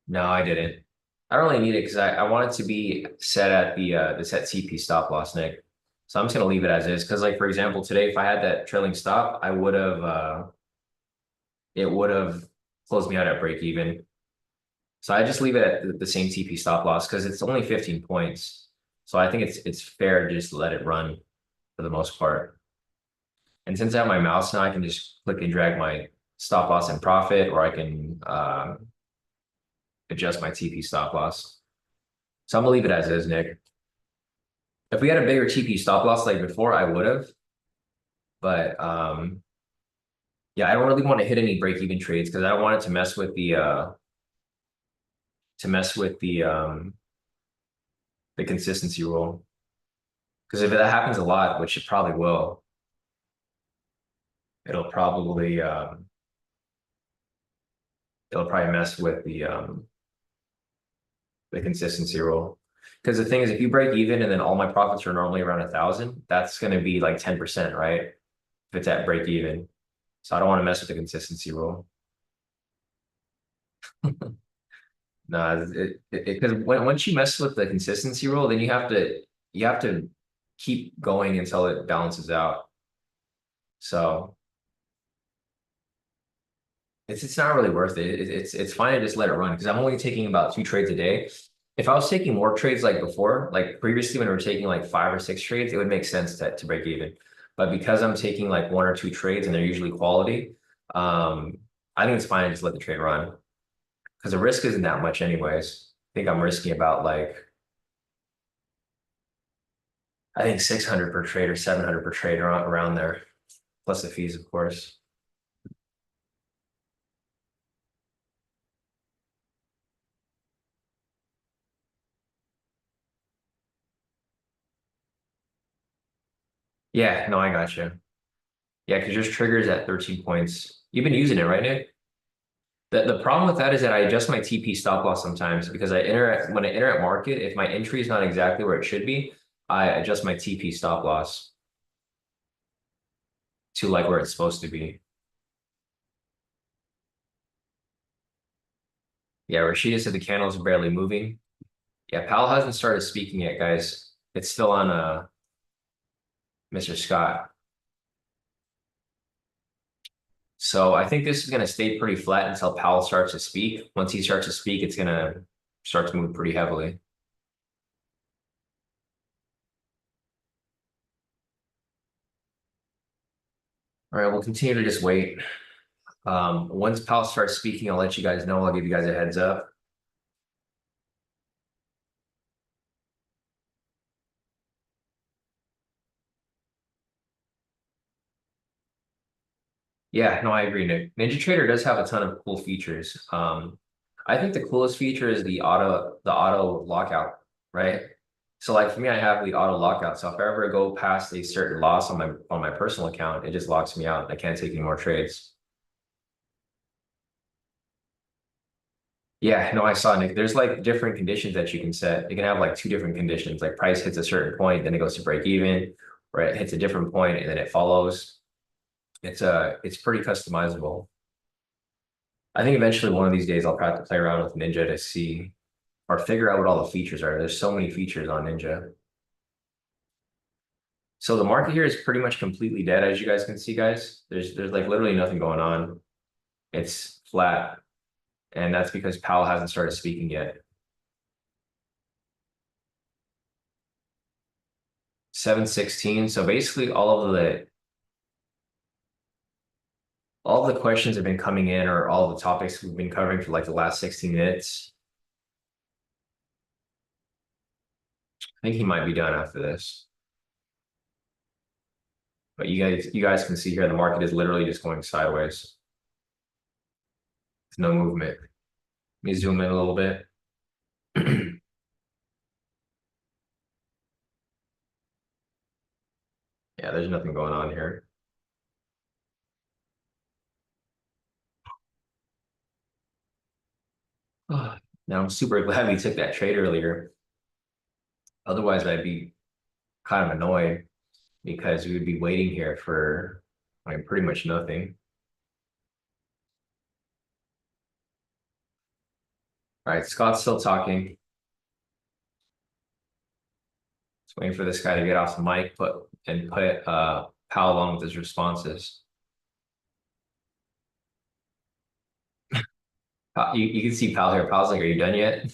No, I didn't. I don't really need it because I want it to be set at the set TP stop loss, Nick. So I'm just gonna leave it as is. Because like for example, today, if I had that trailing stop, I would have it would have closed me out at break even. So I just leave it at the same TP stop loss because it's only 15 points. So I think it's fair to just let it run for the most part. And since I have my mouse now, I can just click and drag my stop loss and profit, or I can adjust my TP stop loss. So I'm gonna leave it as is, Nick. If we had a bigger TP stop loss like before, I would have. But yeah, I don't really want to hit any break-even trades because I don't want it to mess with the consistency rule. Because if that happens a lot, which it probably will, it'll probably mess with the consistency rule. Because the thing is, if you break even and then all my profits are normally around 1,000, that's going to be like 10%, right? if it's at break even. So I don't want to mess with the consistency rule. No, because once you mess with the consistency rule, then you have to keep going until it balances out. So it's not really worth it. It's fine to just let it run because I'm only taking about 2 trades a day. If I was taking more trades like before, like previously when we were taking like 5 or 6 trades, it would make sense to break even. But because I'm taking like 1 or 2 trades and they're usually quality, um, I think it's fine to just let the trade run because the risk isn't that much anyways. I think I'm risking about like I think 600 per trade or 700 per trade around there, plus the fees, of course. Yeah, no, I got you. Yeah, because yours triggers at 13 points. You've been using it, right, Nick? The problem with that is that I adjust my TP stop loss sometimes because when I enter at market, if my entry is not exactly where it should be, I adjust my TP stop loss to like where it's supposed to be. Yeah, Rashida said the candles are barely moving. Yeah, Powell hasn't started speaking yet, guys. It's still on Mr. Scott. So I think this is going to stay pretty flat until Powell starts to speak. Once he starts to speak, it's going to start to move pretty heavily. All right, we'll continue to just wait. Once Powell starts speaking, I'll let you guys know. I'll give you guys a heads up. Yeah, no, I agree, Nick. NinjaTrader does have a ton of cool features. I think the coolest feature is the auto lockout, right? So like for me, I have the auto lockout. So if I ever go past a certain loss on my personal account, it just locks me out. I can't take any more trades. Yeah, no, I saw Nick. There's like different conditions that you can set. You can have like 2 different conditions, like price hits a certain point, then it goes to break even, or it hits a different point and then it follows. It's pretty customizable. I think eventually one of these days I'll probably have to play around with Ninja to see or figure out what all the features are. There's so many features on Ninja. So the market here is pretty much completely dead, as you guys can see, guys. There's like literally nothing going on. It's flat, and that's because Powell hasn't started speaking yet. 7:16. So basically all of the questions have been coming in, or all the topics we've been covering for like the last 16 minutes. I think he might be done after this. But you guys can see here the market is literally just going sideways. There's no movement. Let me zoom in a little bit. Yeah, there's nothing going on here. Now I'm super glad we took that trade earlier. Otherwise, I'd be kind of annoyed because we would be waiting here for like pretty much nothing. All right, Scott's still talking. Just waiting for this guy to get off the mic, put Powell on with his responses. You can see Powell here. Powell's like, "Are you done yet?"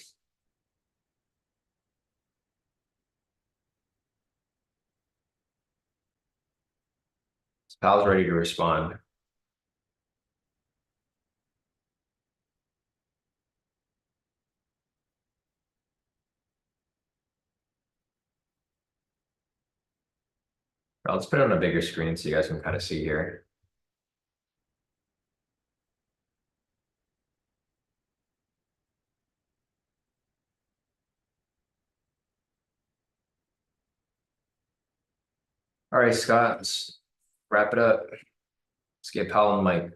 Powell's ready to respond. Let's put it on a bigger screen so you guys can kind of see here. All right, Scott, let's wrap it up. Let's get Powell on the mic.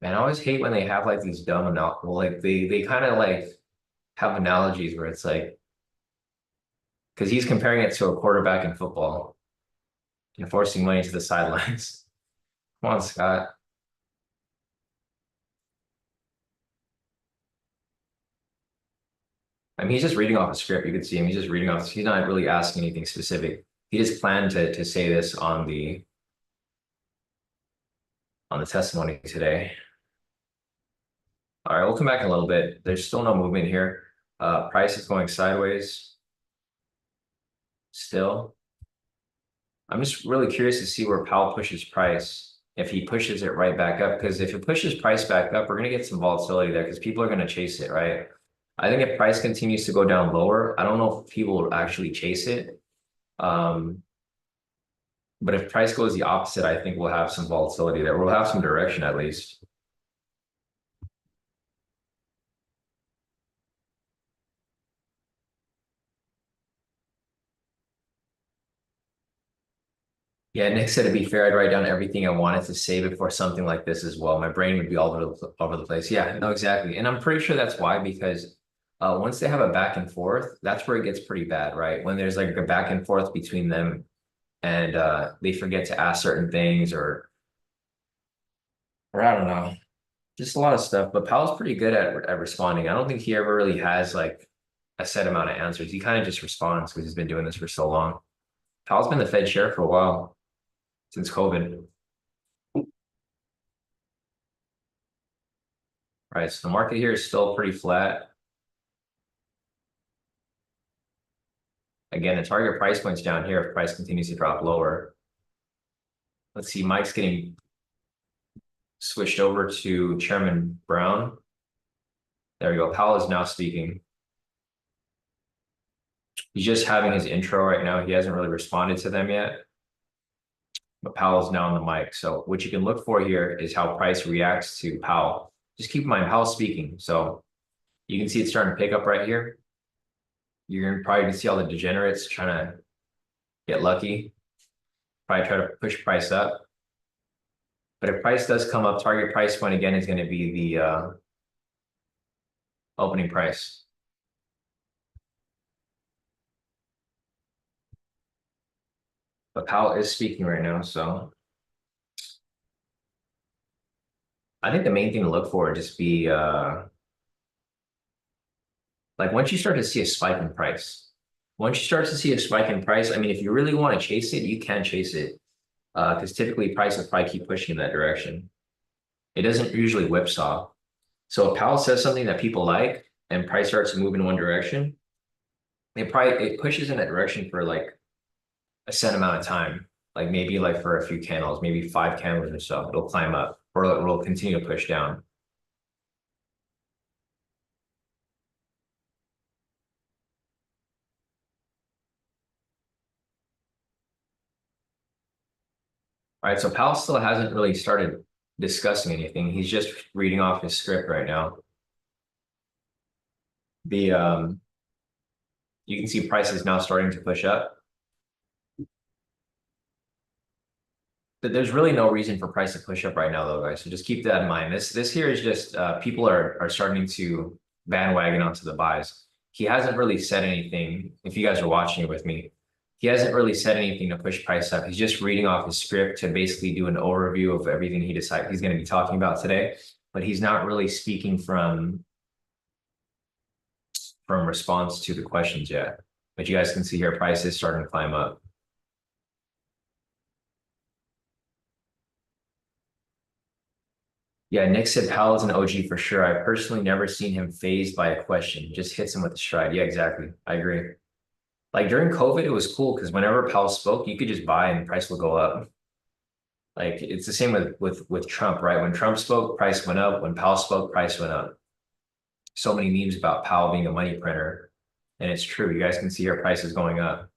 Man, I always hate when they have like these dumb and well, like they kind of like have analogies where it's like, because he's comparing it to a quarterback in football and forcing money to the sidelines. Come on, Scott. I mean, he's just reading off a script. You can see him. He's just reading off. He's not really asking anything specific. He just planned to say this on the testimony today. All right, we'll come back in a little bit. There's still no movement here. Price is going sideways still. I'm just really curious to see where Powell pushes price. If he pushes it right back up, because if it pushes price back up, we're going to get some volatility there because people are going to chase it, right? I think if price continues to go down lower, I don't know if people will actually chase it. But if price goes the opposite, I think we'll have some volatility there. We'll have some direction at least. Yeah, Nick said to be fair, I'd write down everything I wanted to say before something like this as well. My brain would be all over the place. Yeah, no, exactly. And I'm pretty sure that's why, because once they have a back and forth, that's where it gets pretty bad, right? When there's like a back and forth between them and they forget to ask certain things or I don't know, just a lot of stuff. But Powell's pretty good at responding. I don't think he ever really has like a set amount of answers. He kind of just responds because he's been doing this for so long. Powell's been the Fed chair for a while, since COVID. Right, so the market here is still pretty flat. Again, the target price point's down here if price continues to drop lower. Let's see, Mike's getting switched over to Chairman Brown. There we go. Powell is now speaking. He's just having his intro right now. He hasn't really responded to them yet. But Powell's now on the mic. So what you can look for here is how price reacts to Powell. Just keep in mind, Powell's speaking. So you can see it's starting to pick up right here. You're going to probably see all the degenerates trying to get lucky. Probably try to push price up. But if price does come up, target price point again is going to be the opening price. But Powell is speaking right now, so I think the main thing to look for would just be like once you start to see a spike in price. Once you start to see a spike in price, I mean, if you really want to chase it, you can chase it. Because typically price will probably keep pushing in that direction. It doesn't usually whipsaw. So if Powell says something that people like and price starts to move in one direction, it pushes in that direction for like a set amount of time, like maybe like for a few candles, maybe 5 candles or so, it'll climb up or it'll continue to push down. All right, so Powell still hasn't really started discussing anything. He's just reading off his script right now. You can see prices now starting to push up. But there's really no reason for price to push up right now, though, guys. So just keep that in mind. This here is just people are starting to bandwagon onto the buys. He hasn't really said anything. If you guys are watching it with me, he hasn't really said anything to push price up. He's just reading off his script to basically do an overview of everything he decides he's going to be talking about today. But he's not really speaking from response to the questions yet. But you guys can see here, price is starting to climb up. Yeah, Nick said Powell's an OG for sure. I've personally never seen him phased by a question. Just hits him with a stride. Yeah, exactly. I agree. Like during COVID, it was cool because whenever Powell spoke, you could just buy and price will go up. Like it's the same with Trump, right? When Trump spoke, price went up. When Powell spoke, price went up. So many memes about Powell being a money printer. And it's true. You guys can see our prices going up.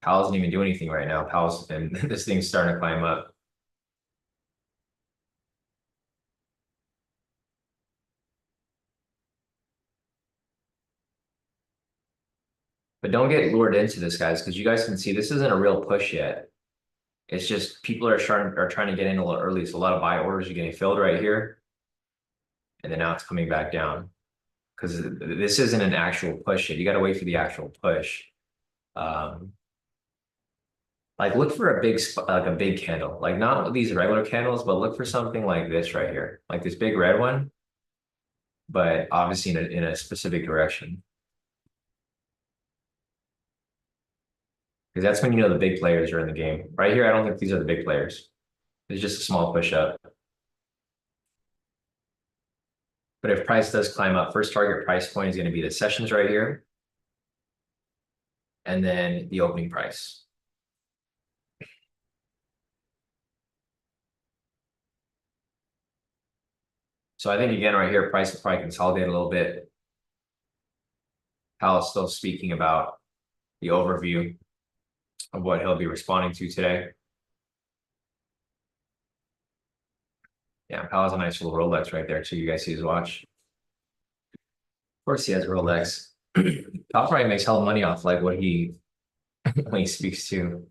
Powell doesn't even do anything right now. And this thing's starting to climb up. But don't get lured into this, guys, because you guys can see this isn't a real push yet. It's just people are trying to get in a little early. So a lot of buy orders are getting filled right here. And then now it's coming back down. because this isn't an actual push yet. You got to wait for the actual push. Um, like look for a like a big candle, like not these regular candles, but look for something like this right here, like this big red one, but obviously in a specific direction. Because that's when you know the big players are in the game. Right here, I don't think these are the big players. It's just a small push up. But if price does climb up, first target price point is going to be the sessions right here, and then the opening price. So I think again, right here, price will probably consolidate a little bit. Powell's still speaking about the overview of what he'll be responding to today. Yeah, Powell's a nice little Rolex right there too. You guys see his watch? Of course he has a Rolex. Powell probably makes hell of money off like what he when he speaks to.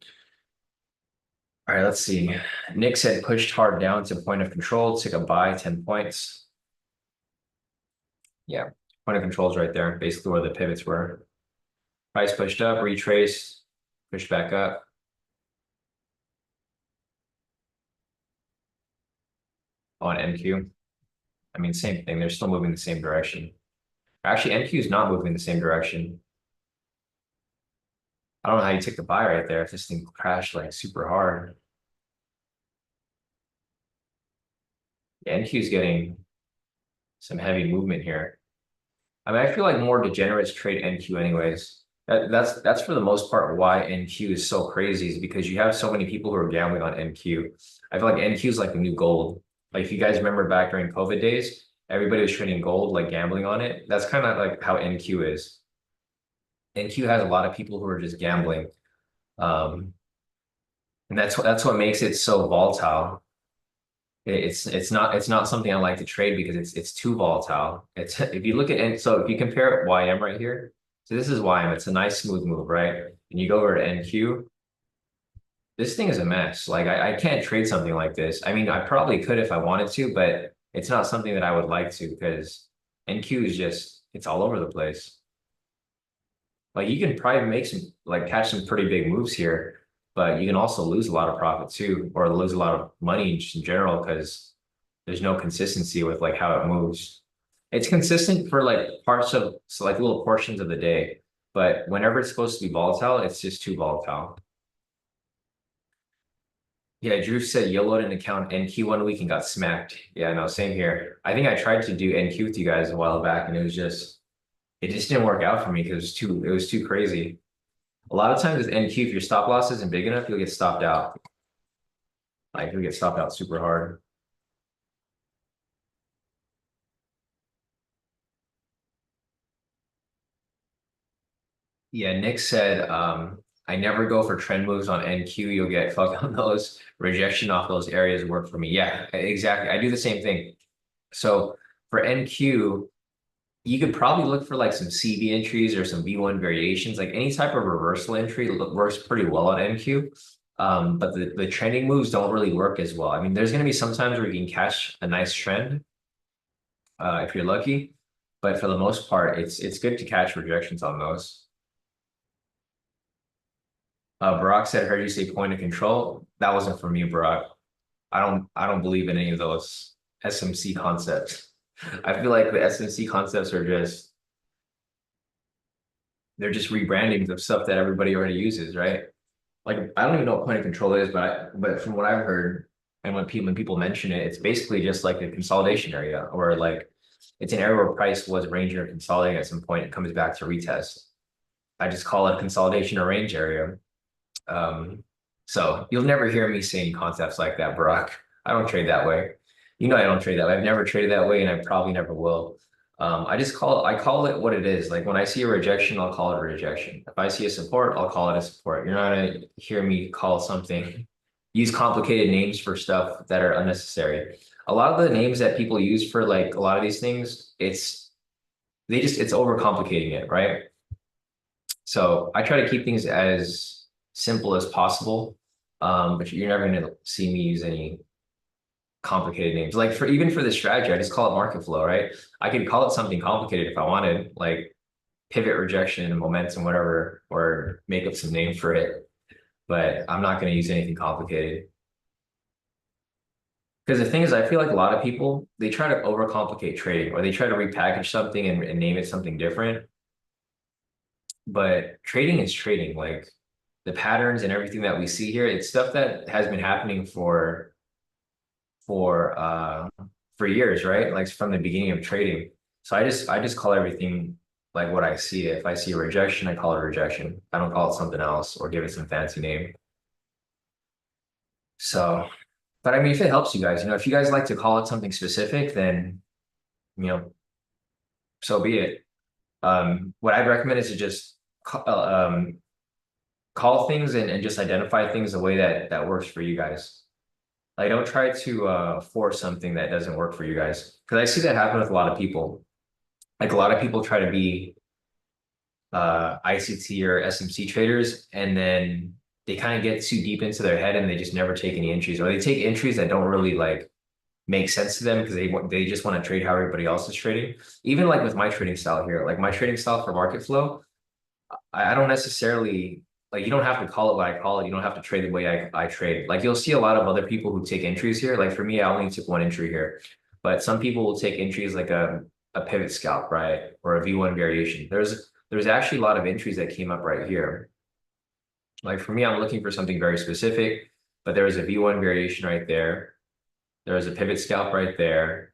All right, let's see. Nick said pushed hard down to point of control, took a buy, 10 points. Yeah, point of control is right there, basically where the pivots were. Price pushed up, retraced, pushed back up. On NQ. I mean, same thing. They're still moving the same direction. Actually, NQ is not moving the same direction. I don't know how you took the buy right there if this thing crashed like super hard. Yeah, NQ is getting some heavy movement here. I mean, I feel like more degenerates trade NQ anyways. That's for the most part why NQ is so crazy, is because you have so many people who are gambling on NQ. I feel like NQ is like the new gold. Like if you guys remember back during COVID days, everybody was trading gold, like gambling on it. That's kind of like how NQ is. NQ has a lot of people who are just gambling. Um, and that's what makes it so volatile. It's not something I like to trade because it's too volatile. It's if you look at so if you compare YM right here, so this is YM. It's a nice smooth move, right? And you go over to NQ, this thing is a mess. Like I can't trade something like this. I mean, I probably could if I wanted to, but it's not something that I would like to because NQ is just it's all over the place. Like you can probably make some like catch some pretty big moves here, but you can also lose a lot of profit too, or lose a lot of money just in general because there's no consistency with like how it moves. It's consistent for like parts of so like little portions of the day, but whenever it's supposed to be volatile, it's just too volatile. Yeah, Drew said you loaded an account NQ 1 week and got smacked. Yeah, no, same here. I think I tried to do NQ with you guys a while back, and it just didn't work out for me because it was too crazy. A lot of times with NQ, if your stop loss isn't big enough, you'll get stopped out. Like you'll get stopped out super hard. Yeah, Nick said, I never go for trend moves on NQ. You'll get fucked on those. Rejection off those areas work for me. Yeah, exactly. I do the same thing. So for NQ, you could probably look for like some CB entries or some V1 variations, like any type of reversal entry works pretty well on NQ. But the trending moves don't really work as well. I mean, there's going to be some times where you can catch a nice trend if you're lucky, but for the most part, it's good to catch rejections on those. Barack said, "Heard you say point of control." That wasn't for me, Barack. I don't believe in any of those SMC concepts. I feel like the SMC concepts are just they're just rebrandings of stuff that everybody already uses, right? Like I don't even know what point of control is, but from what I've heard and when people mention it, it's basically just like a consolidation area or like it's an area where price was ranging or consolidating at some point. It comes back to retest. I just call it consolidation or range area. So you'll never hear me saying concepts like that, Barack. I don't trade that way. You know I don't trade that way. I've never traded that way, and I probably never will. I call it what it is. Like when I see a rejection, I'll call it a rejection. If I see a support, I'll call it a support. You're not gonna hear me call something, use complicated names for stuff that are unnecessary. A lot of the names that people use for like a lot of these things, it's overcomplicating it, right? So I try to keep things as simple as possible. But you're never gonna see me use any complicated names. Like for even for the strategy, I just call it market flow, right? I could call it something complicated if I wanted, like pivot rejection, momentum, whatever, or make up some name for it. But I'm not going to use anything complicated. Because the thing is, I feel like a lot of people, they try to overcomplicate trading or they try to repackage something and name it something different. But trading is trading. Like the patterns and everything that we see here, it's stuff that has been happening for uh for years, right? Like from the beginning of trading. So I just call everything like what I see. If I see a rejection, I call it a rejection. I don't call it something else or give it some fancy name. So, but I mean, if it helps you guys, if you guys like to call it something specific, then you know, so be it. What I'd recommend is to just call things and just identify things the way that works for you guys. Like, don't try to force something that doesn't work for you guys. Because I see that happen with a lot of people. Like a lot of people try to be ICT or SMC traders, and then they kind of get too deep into their head and they just never take any entries, or they take entries that don't really like make sense to them because they just want to trade how everybody else is trading. Even like with my trading style here, like my trading style for market flow, I don't necessarily like you don't have to call it what I call it. You don't have to trade the way I trade. Like you'll see a lot of other people who take entries here. Like for me, I only took one entry here, but some people will take entries like a pivot scalp, right? Or a V1 variation. There's actually a lot of entries that came up right here. Like for me, I'm looking for something very specific, but there was a V1 variation right there. There was a pivot scalp right there.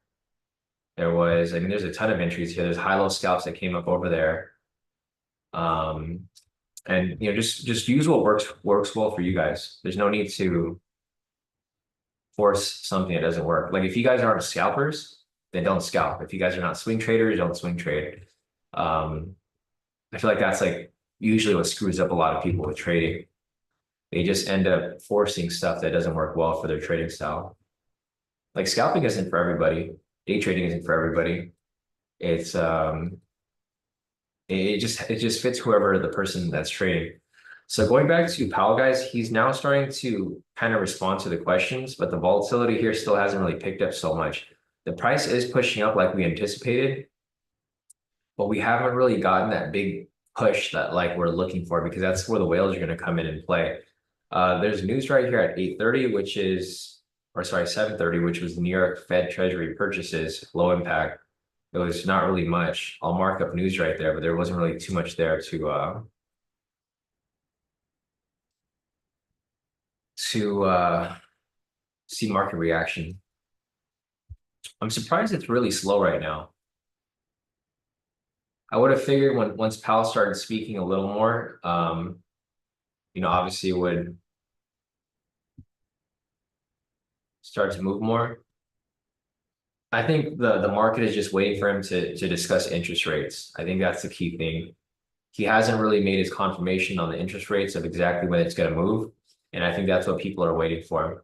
I mean, there's a ton of entries here. There's high-low scalps that came up over there. Um, and just use what works well for you guys. There's no need to force something that doesn't work. Like if you guys aren't scalpers, then don't scalp. If you guys are not swing traders, don't swing trade. Um, I feel like that's like usually what screws up a lot of people with trading. They just end up forcing stuff that doesn't work well for their trading style. Like scalping isn't for everybody. Day trading isn't for everybody. It's it just fits whoever the person that's trading. So going back to Powell, guys, he's now starting to kind of respond to the questions, but the volatility here still hasn't really picked up so much. The price is pushing up like we anticipated, but we haven't really gotten that big push that like we're looking for because that's where the whales are going to come in and play. There's news right here at 8:30, or sorry, 7:30, which was New York Fed Treasury purchases, low impact. It was not really much. I'll mark up news right there, but there wasn't really too much there to see market reaction. I'm surprised it's really slow right now. I would have figured once Powell started speaking a little more, obviously it would start to move more. I think the market is just waiting for him to discuss interest rates. I think that's the key thing. He hasn't really made his confirmation on the interest rates of exactly when it's going to move. And I think that's what people are waiting for.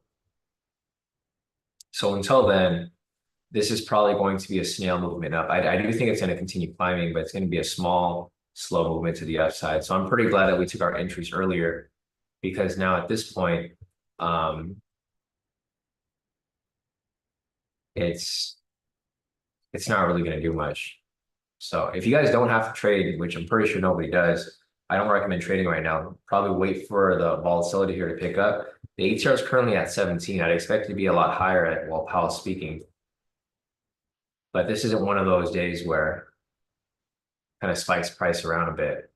So until then, this is probably going to be a snail movement up. I do think it's going to continue climbing, but it's going to be a small, slow movement to the upside. So I'm pretty glad that we took our entries earlier because now at this point, it's not really going to do much. So if you guys don't have to trade, which I'm pretty sure nobody does, I don't recommend trading right now. Probably wait for the volatility here to pick up. The ATR is currently at 17. I'd expect it to be a lot higher while Powell's speaking. But this isn't one of those days where kind of spikes price around a bit.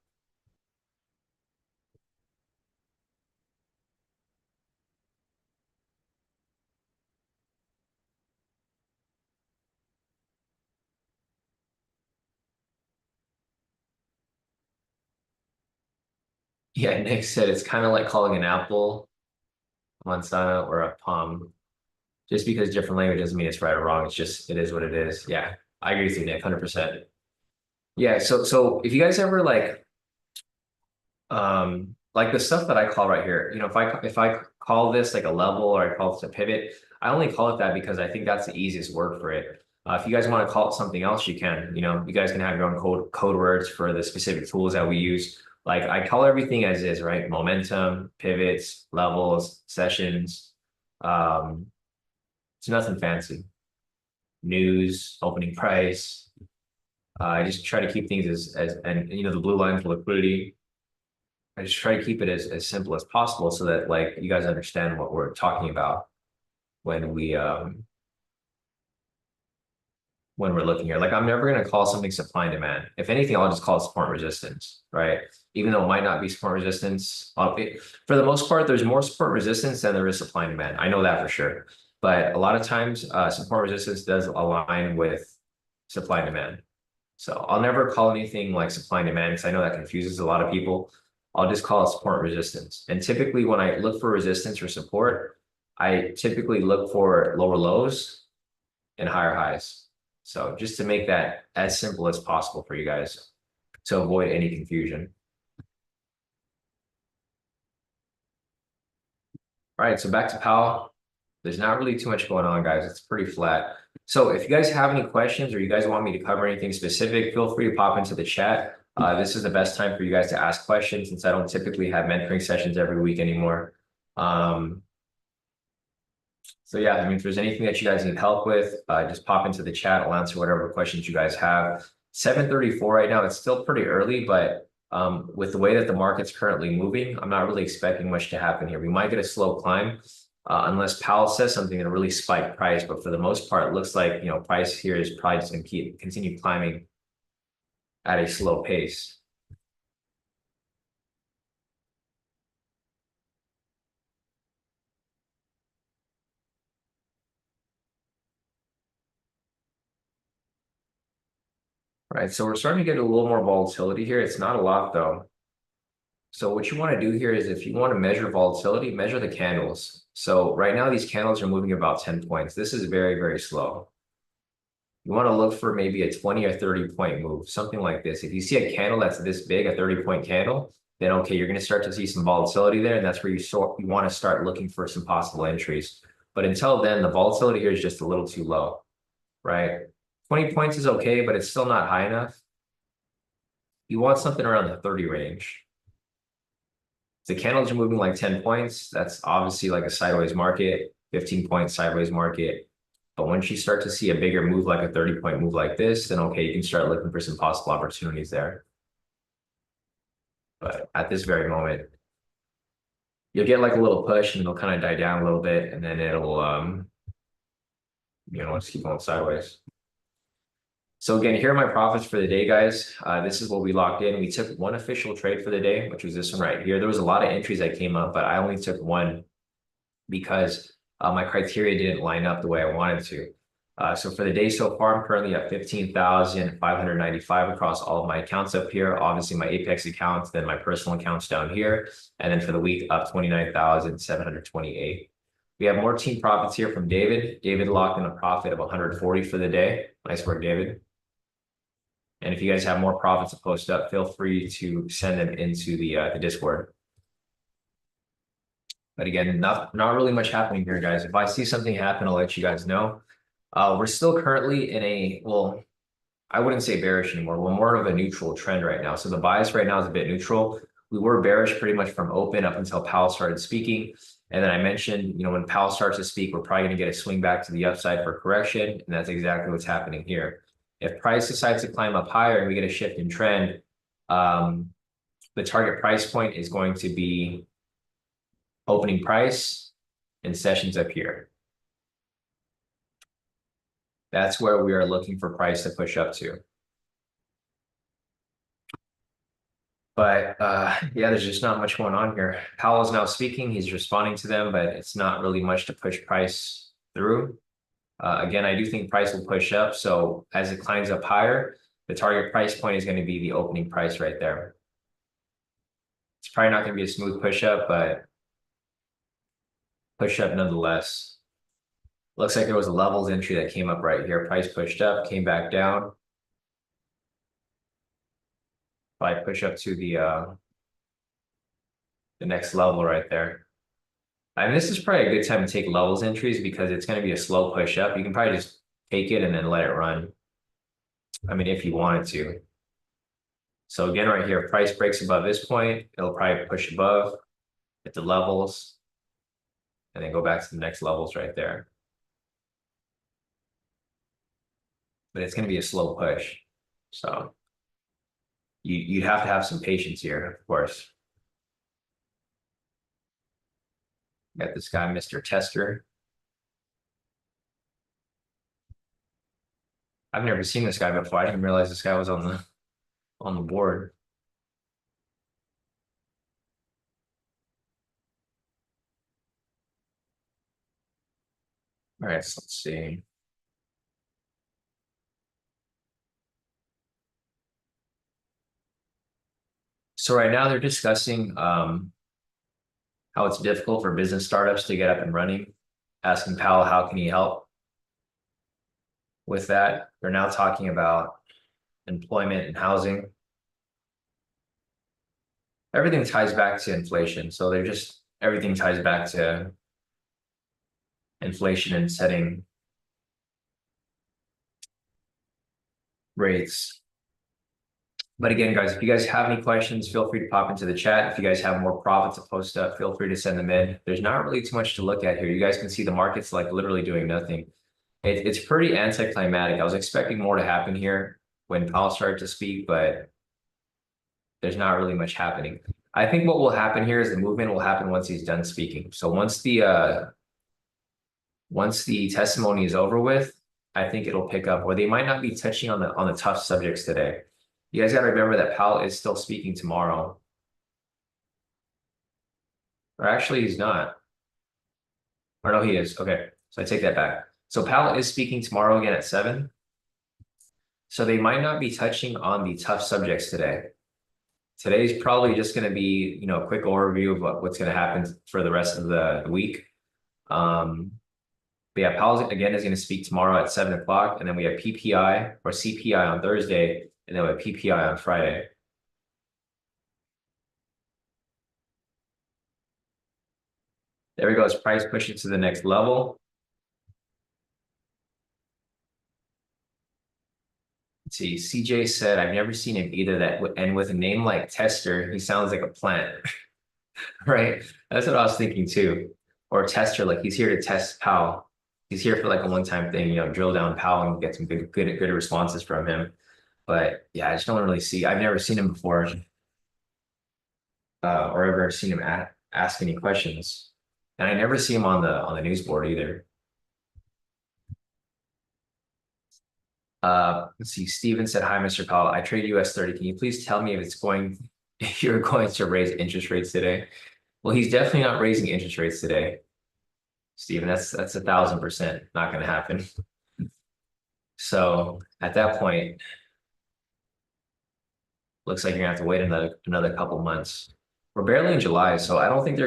Yeah, Nick said it's kind of like calling an apple manzana or a palm. Just because different language doesn't mean it's right or wrong. It's just it is what it is. Yeah, I agree with you, Nick, 100%. Yeah, so if you guys ever like the stuff that I call right here, if I call this like a level or I call this a pivot, I only call it that because I think that's the easiest word for it. If you guys want to call it something else, you can. You guys can have your own code words for the specific tools that we use. Like I call everything as is, right? Momentum, pivots, levels, sessions, um, It's nothing fancy. News, opening price. I just try to keep things and the blue line for liquidity. I just try to keep it as simple as possible so that like you guys understand what we're talking about when we're looking here. Like I'm never going to call something supply and demand. If anything, I'll just call it support and resistance, right? Even though it might not be support and resistance. For the most part, there's more support and resistance than there is supply and demand. I know that for sure. But a lot of times, support and resistance does align with supply and demand. So I'll never call anything like supply and demand because I know that confuses a lot of people. I'll just call it support and resistance. And typically when I look for resistance or support, I typically look for lower lows and higher highs. So just to make that as simple as possible for you guys to avoid any confusion. All right, so back to Powell. There's not really too much going on, guys. It's pretty flat. So if you guys have any questions or you guys want me to cover anything specific, feel free to pop into the chat. This is the best time for you guys to ask questions since I don't typically have mentoring sessions every week anymore. So yeah, I mean, if there's anything that you guys need help with, just pop into the chat. I'll answer whatever questions you guys have. 7:34 right now. It's still pretty early, but with the way that the market's currently moving, I'm not really expecting much to happen here. We might get a slow climb unless Powell says something that'll really spike price. But for the most part, it looks like price here is probably just going to continue climbing at a slow pace. Right, so we're starting to get a little more volatility here. It's not a lot though. So what you want to do here is if you want to measure volatility, measure the candles. So right now these candles are moving about 10 points. This is very, very slow. You want to look for maybe a 20 or 30 point move, something like this. If you see a candle that's this big, a 30-point candle, then okay, you're going to start to see some volatility there. And that's where you want to start looking for some possible entries. But until then, the volatility here is just a little too low, right? 20 points is okay, but it's still not high enough. You want something around the 30 range. The candles are moving like 10 points. That's obviously like a sideways market, 15-point sideways market. But once you start to see a bigger move, like a 30-point move like this, then okay, you can start looking for some possible opportunities there. But at this very moment, you'll get like a little push and it'll kind of die down a little bit, and then it'll just keep going sideways. So again, here are my profits for the day, guys. This is what we locked in. We took one official trade for the day, which was this one right here. There was a lot of entries that came up, but I only took one because my criteria didn't line up the way I wanted to. So for the day so far, I'm currently at 15,595 across all of my accounts up here. Obviously my Apex accounts, then my personal accounts down here. And then for the week up 29,728. We have more team profits here from David. David locked in a profit of 140 for the day. Nice work, David. And if you guys have more profits to post up, feel free to send them into the Discord. But again, not really much happening here, guys. If I see something happen, I'll let you guys know. We're still currently in a, well, I wouldn't say bearish anymore. We're more of a neutral trend right now. So the bias right now is a bit neutral. We were bearish pretty much from open up until Powell started speaking. And then I mentioned, when Powell starts to speak, we're probably going to get a swing back to the upside for correction. And that's exactly what's happening here. If price decides to climb up higher and we get a shift in trend, the target price point is going to be opening price and sessions up here. That's where we are looking for price to push up to. But yeah, there's just not much going on here. Powell is now speaking. He's responding to them, but it's not really much to push price through. Again, I do think price will push up. So as it climbs up higher, the target price point is going to be the opening price right there. It's probably not going to be a smooth push up, but push up nonetheless. Looks like there was a levels entry that came up right here. Price pushed up, came back down. Probably push up to the next level right there. And this is probably a good time to take levels entries because it's going to be a slow push up. You can probably just take it and then let it run. I mean, if you wanted to. So again, right here, if price breaks above this point, it'll probably push above at the levels and then go back to the next levels right there. but it's going to be a slow push. So you'd have to have some patience here, of course. Got this guy, Mr. Tester. I've never seen this guy before. I didn't realize this guy was on the board. All right, so let's see. So right now they're discussing how it's difficult for business startups to get up and running, asking Powell how can he help with that. They're now talking about employment and housing. Everything ties back to inflation. So everything ties back to inflation and setting rates. But again, guys, if you guys have any questions, feel free to pop into the chat. If you guys have more profit to post up, feel free to send them in. There's not really too much to look at here. You guys can see the market's like literally doing nothing. It's pretty anticlimactic. I was expecting more to happen here when Powell started to speak, but there's not really much happening. I think what will happen here is the movement will happen once he's done speaking. So once the testimony is over with, I think it'll pick up, or they might not be touching on the tough subjects today. You guys got to remember that Powell is still speaking tomorrow. Or actually, he's not. Or no, he is. Okay, so I take that back. So Powell is speaking tomorrow again at 7. So they might not be touching on the tough subjects today. Today's probably just going to be, a quick overview of what's going to happen for the rest of the week. But yeah, Powell again is going to speak tomorrow at 7 o'clock, and then we have PPI or CPI on Thursday, and then we have PPI on Friday. There we go. It's price pushing to the next level. Let's see. CJ said, I've never seen him either. And with a name like Tester, he sounds like a plant, right? That's what I was thinking too. Or Tester, like he's here to test Powell. He's here for like a one-time thing, drill down Powell and get some good responses from him. But yeah, I just don't really see. I've never seen him before, or ever seen him ask any questions, and I never see him on the news board either. Let's see. Steven said, "Hi, Mr. Powell. I trade US30. Can you please tell me if you're going to raise interest rates today?" Well, he's definitely not raising interest rates today, Steven. That's 1,000% not going to happen. So at that point, looks like you're gonna have to wait another couple months. We're barely in July, so I don't think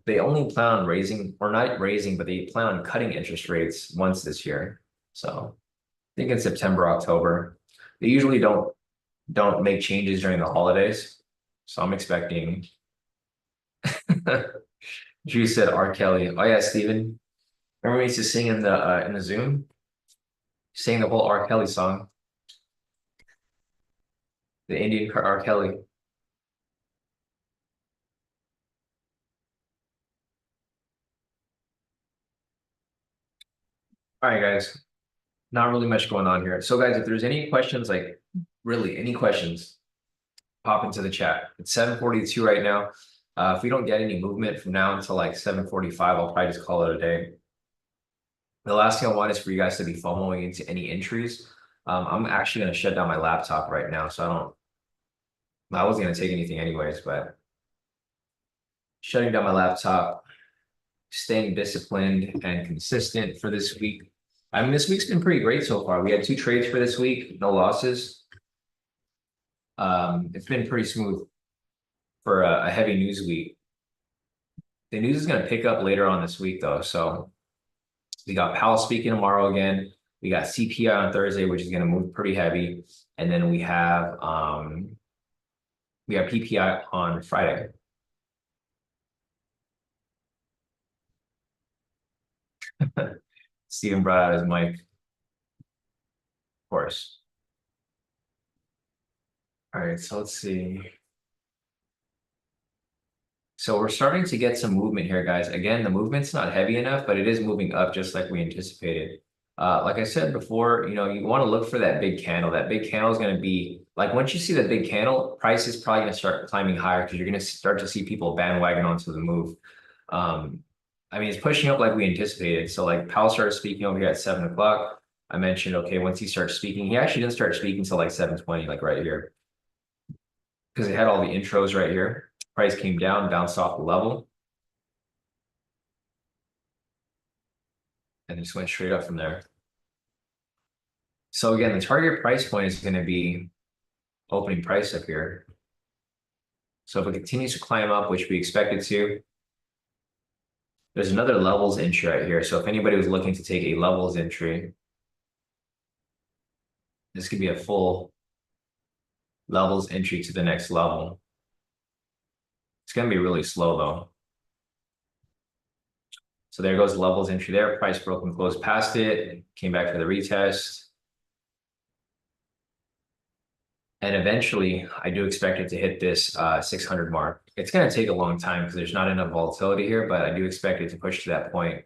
they only plan on raising, or not raising, but they plan on cutting interest rates once this year. So I think in September, October. They usually don't make changes during the holidays. So I'm expecting. Drew said R. Kelly. Oh yeah, Steven. Remember when he used to sing in the Zoom? Sang the whole R. Kelly song. The Indian R. Kelly. All right, guys. Not really much going on here. So guys, if there's any questions, like really any questions, pop into the chat. It's 7:42 right now. If we don't get any movement from now until like 7:45, I'll probably just call it a day. The last thing I want is for you guys to be FOMOing into any entries. I'm actually going to shut down my laptop right now, so I wasn't going to take anything anyways, but shutting down my laptop, staying disciplined and consistent for this week. I mean, this week's been pretty great so far. We had 2 trades for this week, no losses. It's been pretty smooth for a heavy news week. The news is going to pick up later on this week, though. So we got Powell speaking tomorrow again. We got CPI on Thursday, which is going to move pretty heavy, and then we have PPI on Friday. Steven brought out his mic, of course. All right, so let's see. So we're starting to get some movement here, guys. Again, the movement's not heavy enough, but it is moving up just like we anticipated. Like I said before, you want to look for that big candle. That big candle is going to be like once you see the big candle, price is probably going to start climbing higher because you're going to start to see people bandwagon onto the move. Um, I mean, it's pushing up like we anticipated. So like Powell started speaking over here at 7 o'clock. I mentioned, okay, once he starts speaking, he actually didn't start speaking until like 7:20, like right here, because they had all the intros right here. Price came down, bounced off the level, and just went straight up from there. So again, the target price point is going to be opening price up here. So if it continues to climb up, which we expect it to, there's another levels entry right here. So if anybody was looking to take a levels entry, this could be a full levels entry to the next level. It's going to be really slow though. So there goes the levels entry there. Price broke and closed past it, came back for the retest. And eventually, I do expect it to hit this 600 mark. It's going to take a long time because there's not enough volatility here, but I do expect it to push to that point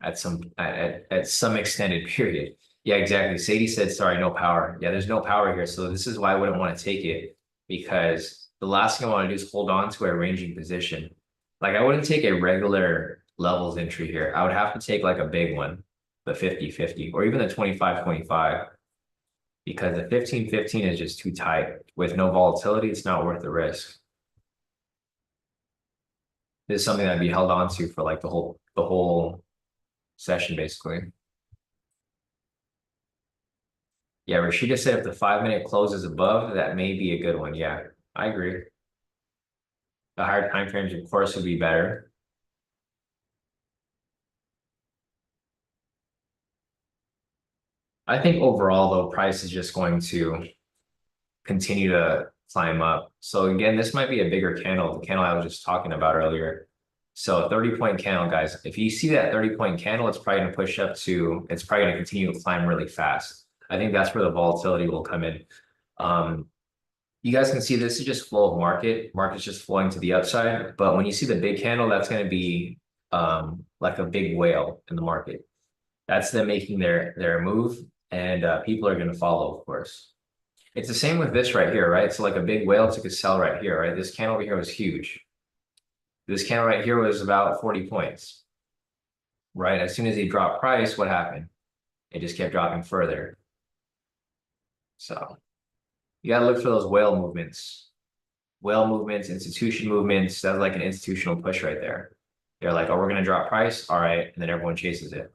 at some extended period. Yeah, exactly. Sadie said, sorry, no power. Yeah, there's no power here. So this is why I wouldn't want to take it, because the last thing I want to do is hold on to a ranging position. Like I wouldn't take a regular levels entry here. I would have to take like a big one, the 50-50, or even the 25-25. Because the 15-15 is just too tight. With no volatility, it's not worth the risk. This is something that'd be held on to for like the whole session, basically. Yeah, Rashida said if the 5-minute close is above, that may be a good one. Yeah, I agree. The higher time frames, of course, would be better. I think overall, though, price is just going to continue to climb up. So again, this might be a bigger candle, the candle I was just talking about earlier. So 30-point candle, guys. If you see that 30-point candle, it's probably going to push up to, it's probably going to continue to climb really fast. I think that's where the volatility will come in. You guys can see this is just flow of market. Market's just flowing to the upside. But when you see the big candle, that's going to be like a big whale in the market. That's them making their move, and people are going to follow, of course. It's the same with this right here, right? So like a big whale took a sell right here, right? This candle over here was huge. This candle right here was about 40 points, right? As soon as they dropped price, what happened? It just kept dropping further. So you got to look for those whale movements. Whale movements, institution movements. That's like an institutional push right there. They're like, oh, we're going to drop price. All right. And then everyone chases it.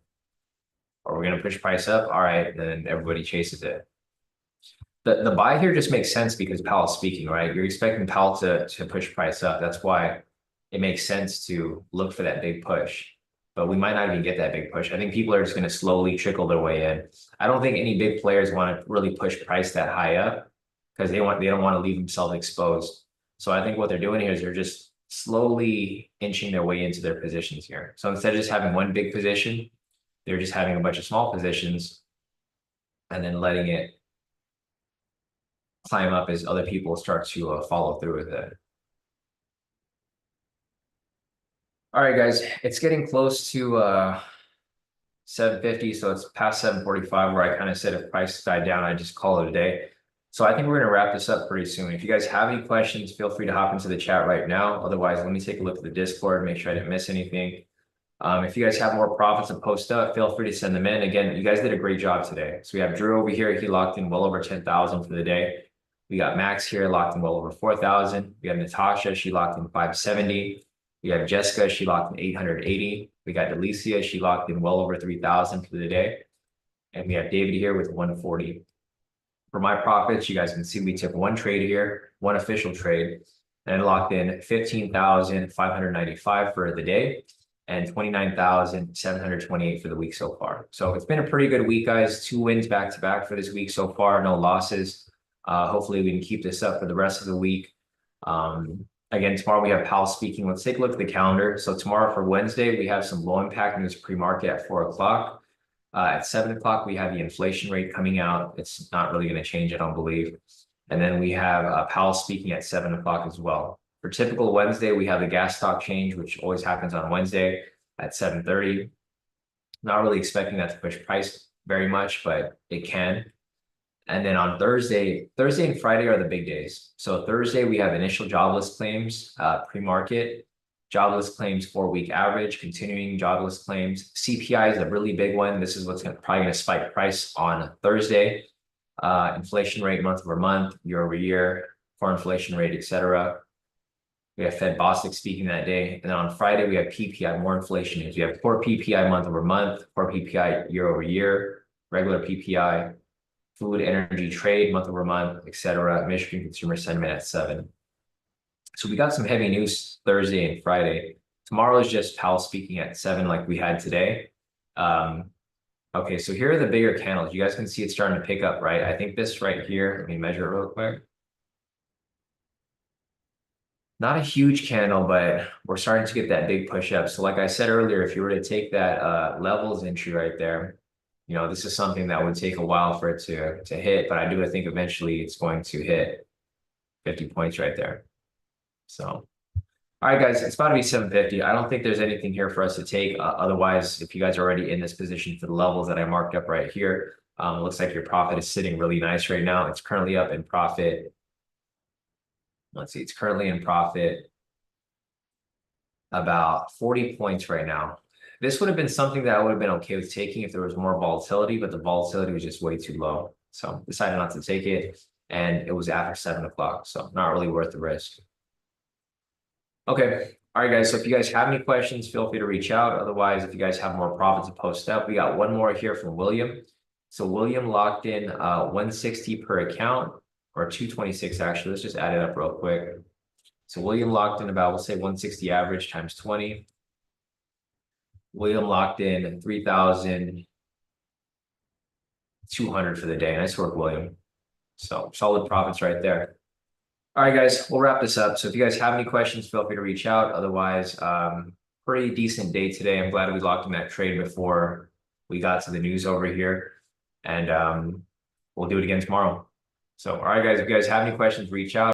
Or we're going to push price up. All right. And then everybody chases it. The buy here just makes sense because Powell's speaking, right? You're expecting Powell to push price up. That's why it makes sense to look for that big push. But we might not even get that big push. I think people are just going to slowly trickle their way in. I don't think any big players want to really push price that high up because they don't want to leave themselves exposed. So I think what they're doing here is they're just slowly inching their way into their positions here. So instead of just having one big position, they're just having a bunch of small positions and then letting it climb up as other people start to follow through with it. All right, guys, it's getting close to 7:50, so it's past 7:45 where I kind of said if price died down, I just call it a day. So I think we're going to wrap this up pretty soon. If you guys have any questions, feel free to hop into the chat right now. Otherwise, let me take a look at the Discord, make sure I didn't miss anything. If you guys have more profits to post up, feel free to send them in. Again, you guys did a great job today. So we have Drew over here. He locked in well over 10,000 for the day. We got Max here locked in well over 4,000. We have Natasha. She locked in 570. We have Jessica. She locked in 880. We got Delicia. She locked in well over 3,000 for the day. And we have David here with 140. For my profits, you guys can see we took one trade here, one official trade, and locked in 15,595 for the day and 29,728 for the week so far. So it's been a pretty good week, guys. 2 wins back to back for this week so far, no losses. Hopefully we can keep this up for the rest of the week. Again, tomorrow we have Powell speaking. Let's take a look at the calendar. So tomorrow for Wednesday, we have some low impact news pre-market at 4 o'clock. At 7 o'clock, we have the inflation rate coming out. It's not really going to change, I don't believe. And then we have Powell speaking at 7 o'clock as well. For typical Wednesday, we have the gas stock change, which always happens on Wednesday at 7:30. Not really expecting that to push price very much, but it can. And then on Thursday and Friday are the big days. So Thursday, we have initial jobless claims, pre-market, jobless claims 4-week average, continuing jobless claims. CPI is a really big one. This is what's probably going to spike price on Thursday. Inflation rate month over month, year over year, core inflation rate, etc. We have Fed Bostic speaking that day. And then on Friday, we have PPI, more inflation news. We have core PPI month over month, core PPI year over year, regular PPI, food, energy, trade, month over month, etc. Michigan consumer sentiment at 7. So we got some heavy news Thursday and Friday. Tomorrow is just Powell speaking at 7 like we had today. Okay, so here are the bigger candles. You guys can see it's starting to pick up, right? I think this right here, let me measure it real quick. Not a huge candle, but we're starting to get that big push up. So like I said earlier, if you were to take that levels entry right there, you know, this is something that would take a while for it to hit, but I do think eventually it's going to hit 50 points right there. So, all right, guys, it's about to be 7:50. I don't think there's anything here for us to take. Otherwise, if you guys are already in this position for the levels that I marked up right here, it looks like your profit is sitting really nice right now. It's currently up in profit. Let's see, it's currently in profit about 40 points right now. This would have been something that I would have been okay with taking if there was more volatility, but the volatility was just way too low. So decided not to take it. And it was after 7 o'clock. So not really worth the risk. Okay. All right, guys. So if you guys have any questions, feel free to reach out. Otherwise, if you guys have more profits to post up, we got one more here from William. So William locked in 160 per account, or 226 actually. Let's just add it up real quick. So William locked in about, we'll say 160 average times 20. William locked in 3,200 for the day. Nice work, William. So solid profits right there. All right, guys, we'll wrap this up. So if you guys have any questions, feel free to reach out. Otherwise, pretty decent day today. I'm glad we locked in that trade before we got to the news over here. And we'll do it again tomorrow. So, all right, guys, if you guys have any questions, reach out.